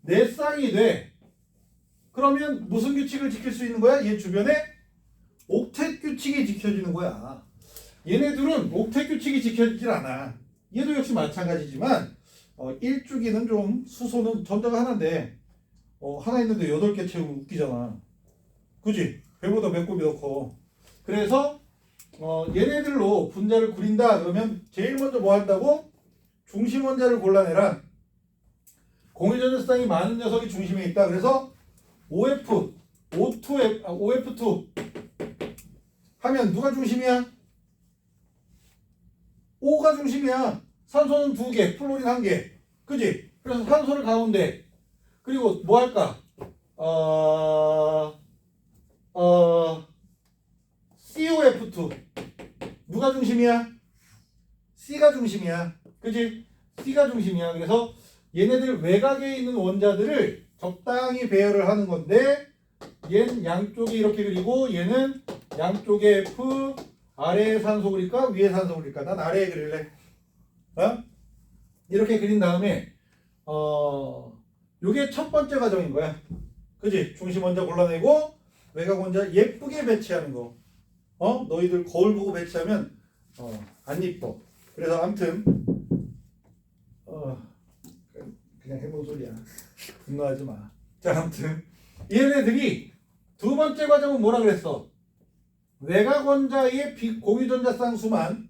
[SPEAKER 1] 4쌍이 돼. 그러면 무슨 규칙을 지킬 수 있는 거야? 얘 주변에 옥텟 규칙이 지켜지는 거야. 얘네들은 옥텟 규칙이 지켜지질 않아. 얘도 역시 마찬가지지만 1주기는 좀 수소는 전자가 하나인데 하나 있는데 8개 채우면 웃기잖아. 그지? 배보다 배꼽이 더 커. 그래서 얘네들로 분자를 구린다 그러면 제일 먼저 뭐 한다고? 중심 원자를 골라내라. 공유전자쌍이 많은 녀석이 중심에 있다. 그래서 OF, OF2 하면 누가 중심이야? O가 중심이야. 산소는 2개, 플로린 1개. 그지? 그래서 산소를 가운데. 그리고 뭐 할까? COF2. 누가 중심이야? C가 중심이야. 그지? C가 중심이야. 그래서 얘네들 외곽에 있는 원자들을 적당히 배열을 하는 건데 얘는 양쪽이 이렇게 그리고 얘는 양쪽에 F 아래에 산소 그릴까? 위에 산소 그릴까? 난 아래에 그릴래. 이렇게 그린 다음에 요게 첫 번째 과정인 거야. 그지? 중심 원자 골라내고 외곽 원자 예쁘게 배치하는 거. 너희들 거울 보고 배치하면 안 이뻐. 그래서 아무튼 그냥 해본 소리야. 분노하지 마. 자, 아무튼 얘네들이 두 번째 과정은 뭐라 그랬어? 외곽 원자의 공유전자쌍수만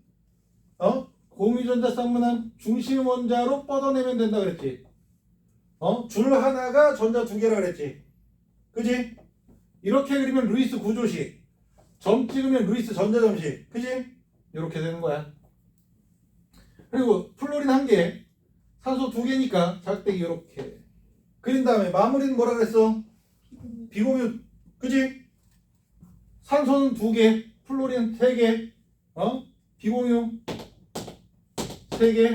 [SPEAKER 1] 공유전자쌍문한 중심 원자로 뻗어내면 된다 그랬지. 줄 하나가 전자 2개라 그랬지. 그지? 이렇게 그리면 루이스 구조식. 점 찍으면 루이스 전자점식. 그지? 이렇게 되는 거야. 그리고 플로린 1개. 산소 2개니까 작대기 이렇게 그린 다음에 마무리는 뭐라 그랬어? 비공유. 그지? 산소는 2개, 플로린 3개, 비공유 3개,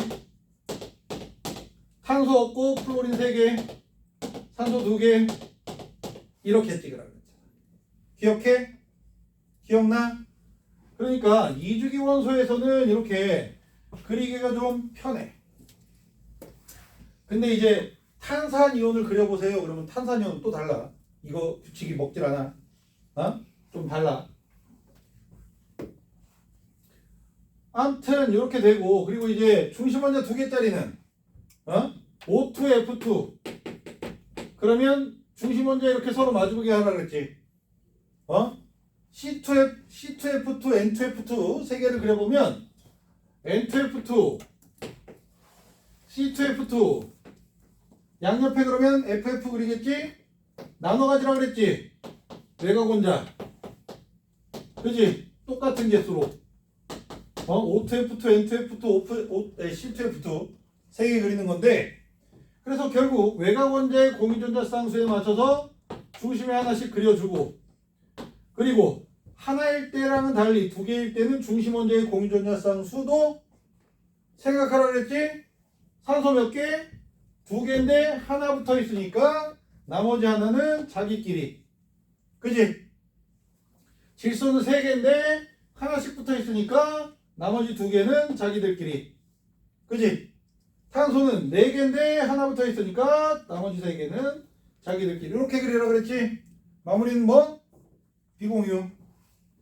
[SPEAKER 1] 탄소 없고 플로린 3개, 산소 2개 이렇게 찍으라 그랬잖아. 기억해? 기억나? 그러니까 이주기 원소에서는 이렇게 그리기가 좀 편해. 근데 이제 탄산이온을 그려보세요. 그러면 탄산이온은 또 달라. 이거 규칙이 먹질 않아. 좀 달라. 아무튼 이렇게 되고, 그리고 이제 중심원자 2개짜리는 O2F2 그러면 중심원자 이렇게 서로 마주보게 하라 그랬지. C2F2, N2F2 세 개를 그려보면 N2F2, C2F2 양옆에 그러면 FF 그리겠지? 나눠 가지라 그랬지? 외곽 원자. 그지? 똑같은 개수로. O2F2, N2F2, C2F2 세 개 그리는 건데, 그래서 결국 외곽 원자의 공유전자쌍수에 맞춰서 중심에 하나씩 그려주고, 그리고 하나일 때랑은 달리 2개일 때는 중심 원자의 공유전자쌍수도 생각하라 그랬지? 산소 몇 개? 2개인데 하나 붙어 있으니까 나머지 하나는 자기끼리. 그지? 질소는 3개인데 하나씩 붙어 있으니까 나머지 2개는 자기들끼리. 그지? 탄소는 4개인데 하나 붙어 있으니까 나머지 3개는 자기들끼리. 이렇게 그리라 그랬지? 마무리는 뭐? 비공유.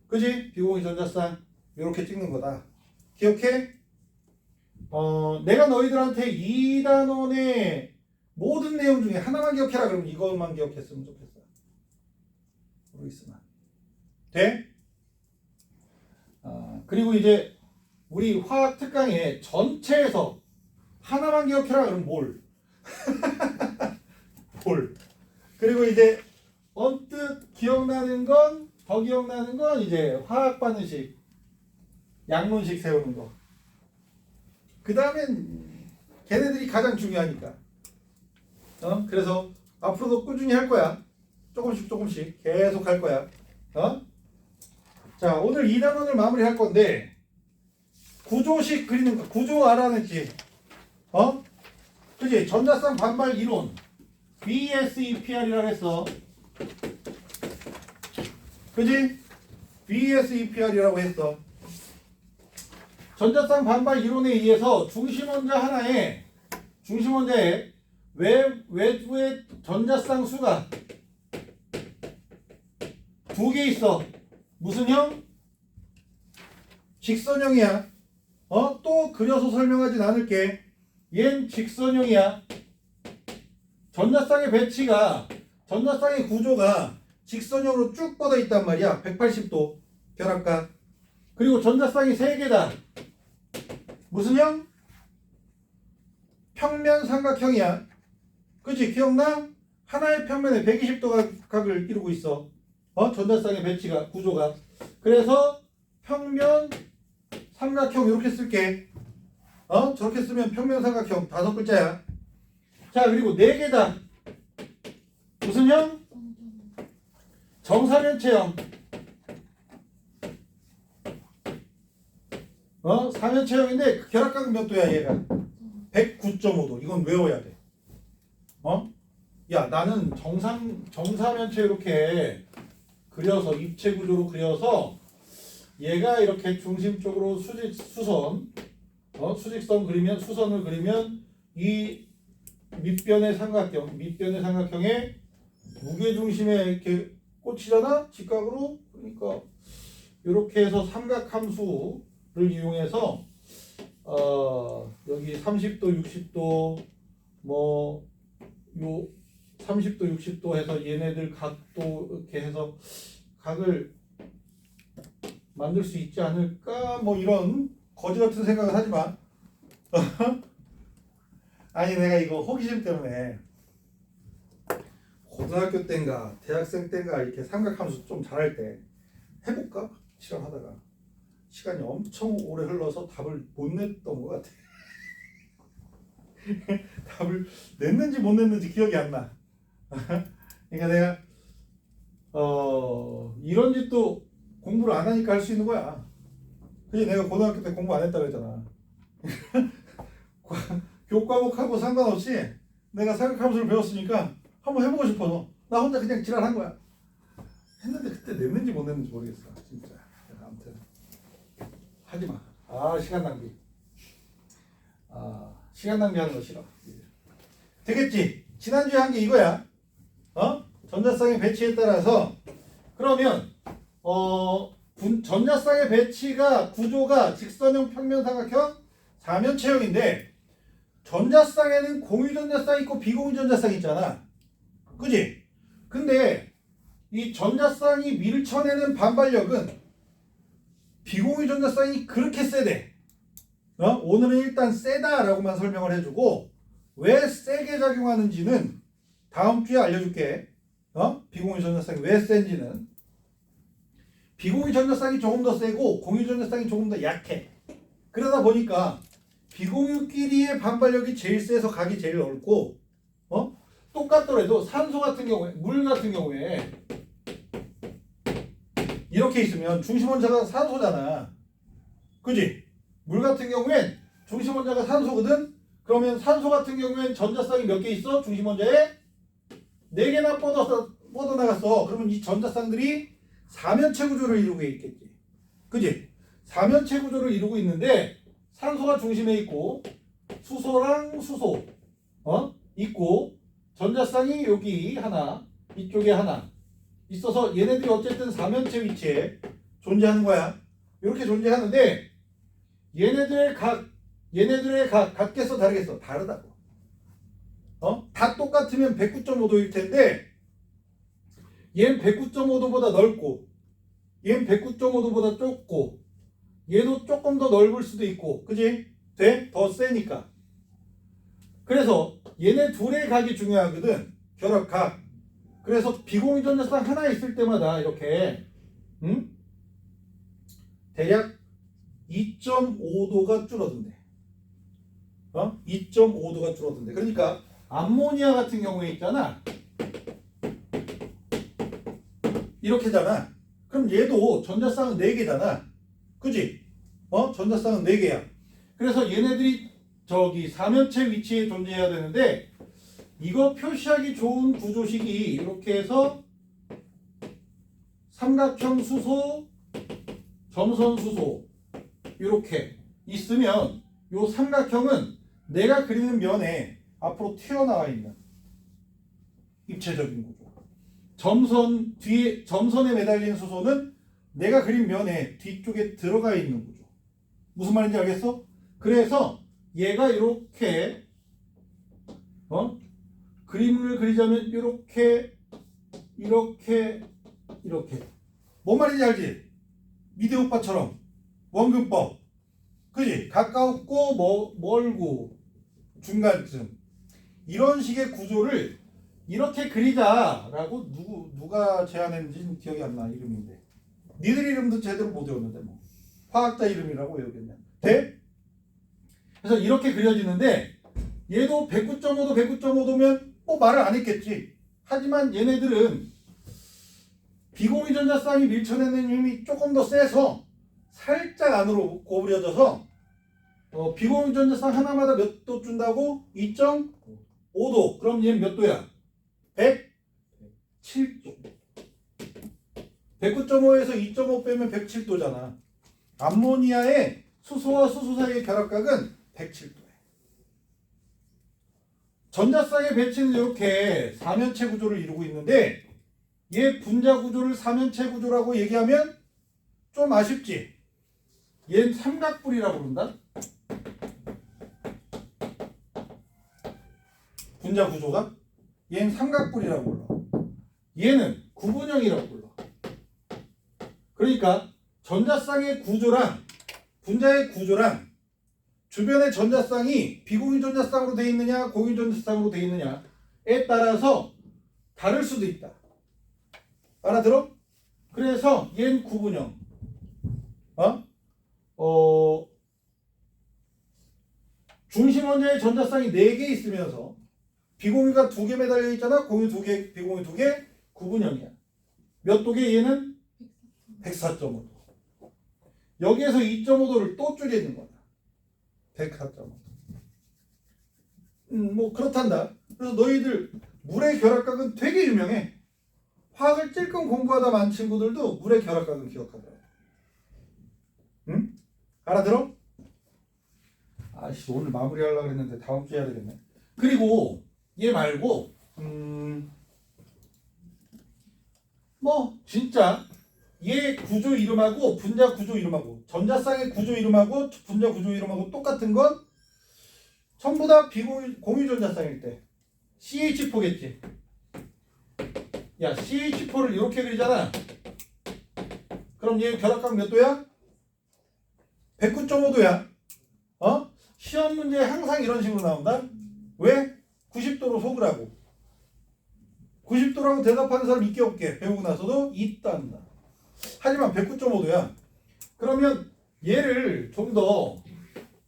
[SPEAKER 1] 그지? 비공유 전자쌍. 이렇게 찍는 거다. 기억해? 내가 너희들한테 2단원의 모든 내용 중에 하나만 기억해라 그러면 이것만 기억했으면 좋겠어. 모르겠으나 돼? 그리고 이제 우리 화학 특강에 전체에서 하나만 기억해라 그러면 뭘? 뭘? 그리고 이제 언뜻 기억나는 건, 더 기억나는 건 이제 화학 반응식, 양론식 세우는 거. 그 다음엔 걔네들이 가장 중요하니까. 그래서 앞으로도 꾸준히 할 거야. 조금씩 계속 할 거야. 자, 오늘 2단원을 마무리 할 건데, 구조식 그리는 거. 구조 알아냈지? 그지? 전자쌍 반발 이론. BSEPR이라고 했어. 그지? BSEPR이라고 했어. 전자쌍 반발 이론에 의해서 중심원자의 외부의 전자쌍 수가 2개 있어. 무슨 형? 직선형이야. 또 그려서 설명하진 않을게. 얜 직선형이야. 전자쌍의 배치가, 전자쌍의 구조가 직선형으로 쭉 뻗어 있단 말이야. 180도 결합각. 그리고 전자쌍이 3개다. 무슨 형? 평면 삼각형이야. 그치? 기억나? 하나의 평면에 120도 각을 이루고 있어. 전자쌍의 배치가, 구조가. 그래서 평면 삼각형 이렇게 쓸게. 저렇게 쓰면 평면 삼각형 5글자야. 자, 그리고 4개다. 무슨 형? 정사면체형. 사면체형인데 그 결합각은 몇 도야 얘가? 109.5도. 이건 외워야 돼. 야, 나는 정사면체 이렇게 그려서 입체 구조로 그려서 얘가 이렇게 중심 쪽으로 수직선 그리면, 수선을 그리면 이 밑변의 삼각형에 무게중심에 이렇게 꽂히잖아? 직각으로. 그러니까 이렇게 해서 삼각함수를 이용해서 여기 30도, 60도 뭐 요 30도, 60도 해서 얘네들 각도 이렇게 해서 각을 만들 수 있지 않을까? 뭐 이런 거지 같은 생각을 하지 마. 아니, 내가 이거 호기심 때문에 고등학교 때인가 대학생 때인가 이렇게 삼각함수 좀 잘할 때 해볼까? 실험하다가 시간이 엄청 오래 흘러서 답을 못 냈던 것 같아. 답을 냈는지 못 냈는지 기억이 안 나. 그러니까 내가 이런 짓도 공부를 안 하니까 할 수 있는 거야. 그지? 내가 고등학교 때 공부 안 했다 그랬잖아. 교과목하고 상관없이 내가 사각함수를 배웠으니까 한번 해보고 싶어서 나 혼자 그냥 지랄한 거야. 했는데 그때 냈는지 못 냈는지 모르겠어. 진짜. 아무튼 하지 마. 시간 낭비. 시간 낭비하는 거 싫어. 되겠지? 지난주에 한 게 이거야. 전자쌍의 배치에 따라서 그러면 전자쌍의 배치가 구조가 직선형, 평면, 삼각형, 사면체형인데 전자쌍에는 공유전자쌍 있고 비공유전자쌍 있잖아. 그지? 근데 이 전자쌍이 밀쳐내는 반발력은 비공유전자쌍이 그렇게 세대. 오늘은 일단 세다라고만 설명을 해주고 왜 세게 작용하는지는 다음 주에 알려줄게. 비공유전자쌍이 왜 센지는. 비공유전자쌍이 조금 더 세고 공유전자쌍이 조금 더 약해. 그러다 보니까 비공유끼리의 반발력이 제일 세서 각이 제일 넓고 똑같더라도 산소 같은 경우에 물 같은 경우에 이렇게 있으면 중심원자가 산소잖아. 그지? 물 같은 경우엔 중심원자가 산소거든. 그러면 산소 같은 경우엔 전자쌍이 몇 개 있어? 중심원자에 4개나 뻗어나갔어. 그러면 이 전자쌍들이 사면체 구조를 이루고 있겠지. 그지? 사면체 구조를 이루고 있는데 산소가 중심에 있고 수소랑 수소 있고 전자쌍이 여기 하나 이쪽에 하나 있어서 얘네들이 어쨌든 사면체 위치에 존재하는 거야. 이렇게 존재하는데 얘네들의 각 같겠어 다르겠어? 다르다고. 다 똑같으면 109.5도일 텐데 얘는 109.5도보다 넓고 얘는 109.5도보다 좁고 얘도 조금 더 넓을 수도 있고 그지? 돼? 더 세니까. 그래서 얘네 둘의 각이 중요하거든. 결합각. 그래서 비공유전자쌍 하나 있을 때마다 이렇게 대략 2.5도가 줄어든대. 2.5도가 줄어든대. 그러니까 암모니아 같은 경우에 있잖아. 이렇게잖아. 그럼 얘도 전자쌍은 4개잖아. 그지? 전자쌍은 4개야. 그래서 얘네들이 저기 사면체 위치에 존재해야 되는데 이거 표시하기 좋은 구조식이 이렇게 해서 삼각형 수소, 점선 수소 이렇게 있으면 요 삼각형은 내가 그리는 면에 앞으로 튀어나와 있는 입체적인 구조. 점선에 매달린 수소는 내가 그린 면에 뒤쪽에 들어가 있는 구조. 무슨 말인지 알겠어? 그래서 얘가 이렇게 그림을 그리자면 이렇게 뭔 말인지 알지? 미대 오빠처럼 원근법. 그지? 가까웠고 멀고 중간쯤 이런 식의 구조를 이렇게 그리자라고 누가 제안했는지 기억이 안 나. 이름인데 니들 이름도 제대로 못 외웠는데 뭐 화학자 이름이라고 외우겠냐. 돼? 그래서 이렇게 그려지는데 얘도 109.5도 109.5도면 뭐 말을 안 했겠지. 하지만 얘네들은 비공유전자쌍이 밀쳐내는 힘이 조금 더 세서 살짝 안으로 고부려져서 비공유전자쌍 하나마다 몇 도 준다고? 2.5도. 그럼 얘는 몇 도야? 107도. 109.5에서 2.5 빼면 107도잖아. 암모니아의 수소와 수소 사이의 결합각은 107도야. 전자쌍의 배치는 이렇게 사면체 구조를 이루고 있는데 얘 분자 구조를 사면체 구조라고 얘기하면 좀 아쉽지? 얘는 삼각뿔이라고 부른다? 분자 구조가? 얘는 삼각뿔이라고 불러. 얘는 구분형이라고 불러. 그러니까 전자쌍의 구조랑 분자의 구조랑 주변의 전자쌍이 비공유전자쌍으로 되어 있느냐 공유전자쌍으로 되어 있느냐에 따라서 다를 수도 있다. 알아들어? 그래서 얘는 구분형. 중심 원자의 전자쌍이 4개 있으면서 비공유가 2개 매달려 있잖아. 공유 2개, 비공유 2개, 9분 0이야. 몇 도계? 얘는 104.5도. 여기에서 2.5도를 또 줄이는 거야. 104.5도. 뭐 그렇단다. 그래서 너희들 물의 결합각은 되게 유명해. 화학을 찔끔 공부하다 만 친구들도 물의 결합각은 기억하더라. 응? 알아들어? 아씨 오늘 마무리하려고 했는데 다음 주에 해야 되겠네. 그리고 얘 말고 뭐 진짜 얘 구조 이름하고 분자 구조 이름하고 전자쌍의 구조 이름하고 분자 구조 이름하고 똑같은 건 전부 다 공유 전자쌍일 때 CH4겠지. 야 CH4를 이렇게 그리잖아. 그럼 얘 결합각 몇 도야? 109.5도야. 시험 문제 항상 이런 식으로 나온다. 왜? 90도로 속으라고. 90도라고 대답하는 사람 있게 없게 배우고 나서도 있단다. 하지만 109.5도야. 그러면 얘를 좀 더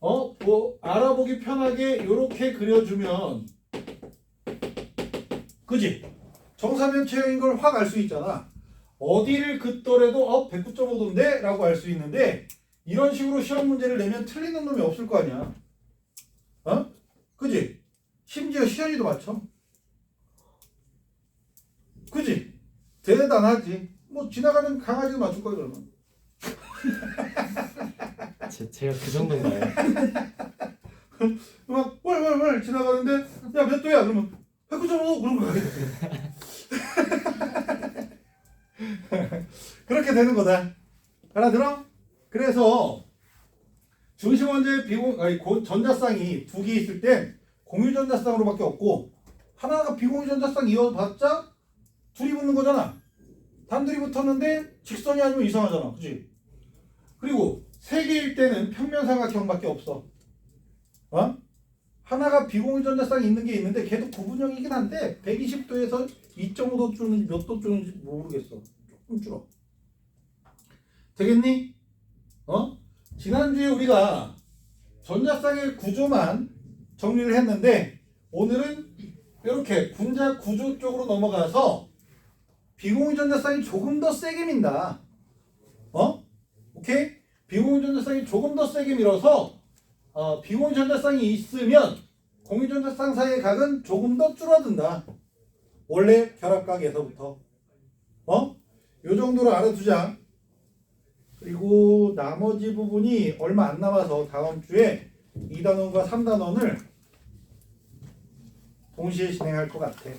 [SPEAKER 1] 뭐 알아보기 편하게 이렇게 그려주면 그지? 정사면체인 걸 확 알 수 있잖아. 어디를 긋더라도 109.5도인데? 라고 알 수 있는데 이런 식으로 시험 문제를 내면 틀리는 놈이 없을 거 아니야. 그지? 심지어 시연이도 맞춰. 그지? 대단하지. 뭐 지나가는 강아지도 맞출 거야 그러면.
[SPEAKER 2] 제가 그 정도인가요?
[SPEAKER 1] 막 왈왈왈 지나가는데 야 몇 도야? 그러면 109.5 그런 거 그렇게 되는 거다. 알아들어? 그래서 중심 원자의 전자쌍이 2개 있을 땐 공유 전자쌍으로밖에 없고 하나가 비공유 전자쌍 이어봤자 둘이 붙는 거잖아. 단둘이 붙었는데 직선이 아니면 이상하잖아. 그치? 그리고 3개일 때는 평면삼각형밖에 없어. 하나가 비공유 전자쌍이 있는 게 있는데 걔도 구분형이긴 한데 120도에서 2.5도 줄는지 몇 도 줄는지 모르겠어. 조금 줄어. 되겠니? 지난주에 우리가 전자쌍의 구조만 정리를 했는데 오늘은 이렇게 분자 구조 쪽으로 넘어가서 비공유 전자쌍이 조금 더 세게 민다. 오케이? 비공유 전자쌍이 조금 더 세게 밀어서 비공유 전자쌍이 있으면 공유 전자쌍 사이의 각은 조금 더 줄어든다. 원래 결합각에서부터. 요 정도로 알아두자. 그리고 나머지 부분이 얼마 안 남아서 다음 주에 2단원과 3단원을 동시에 진행할 것 같아.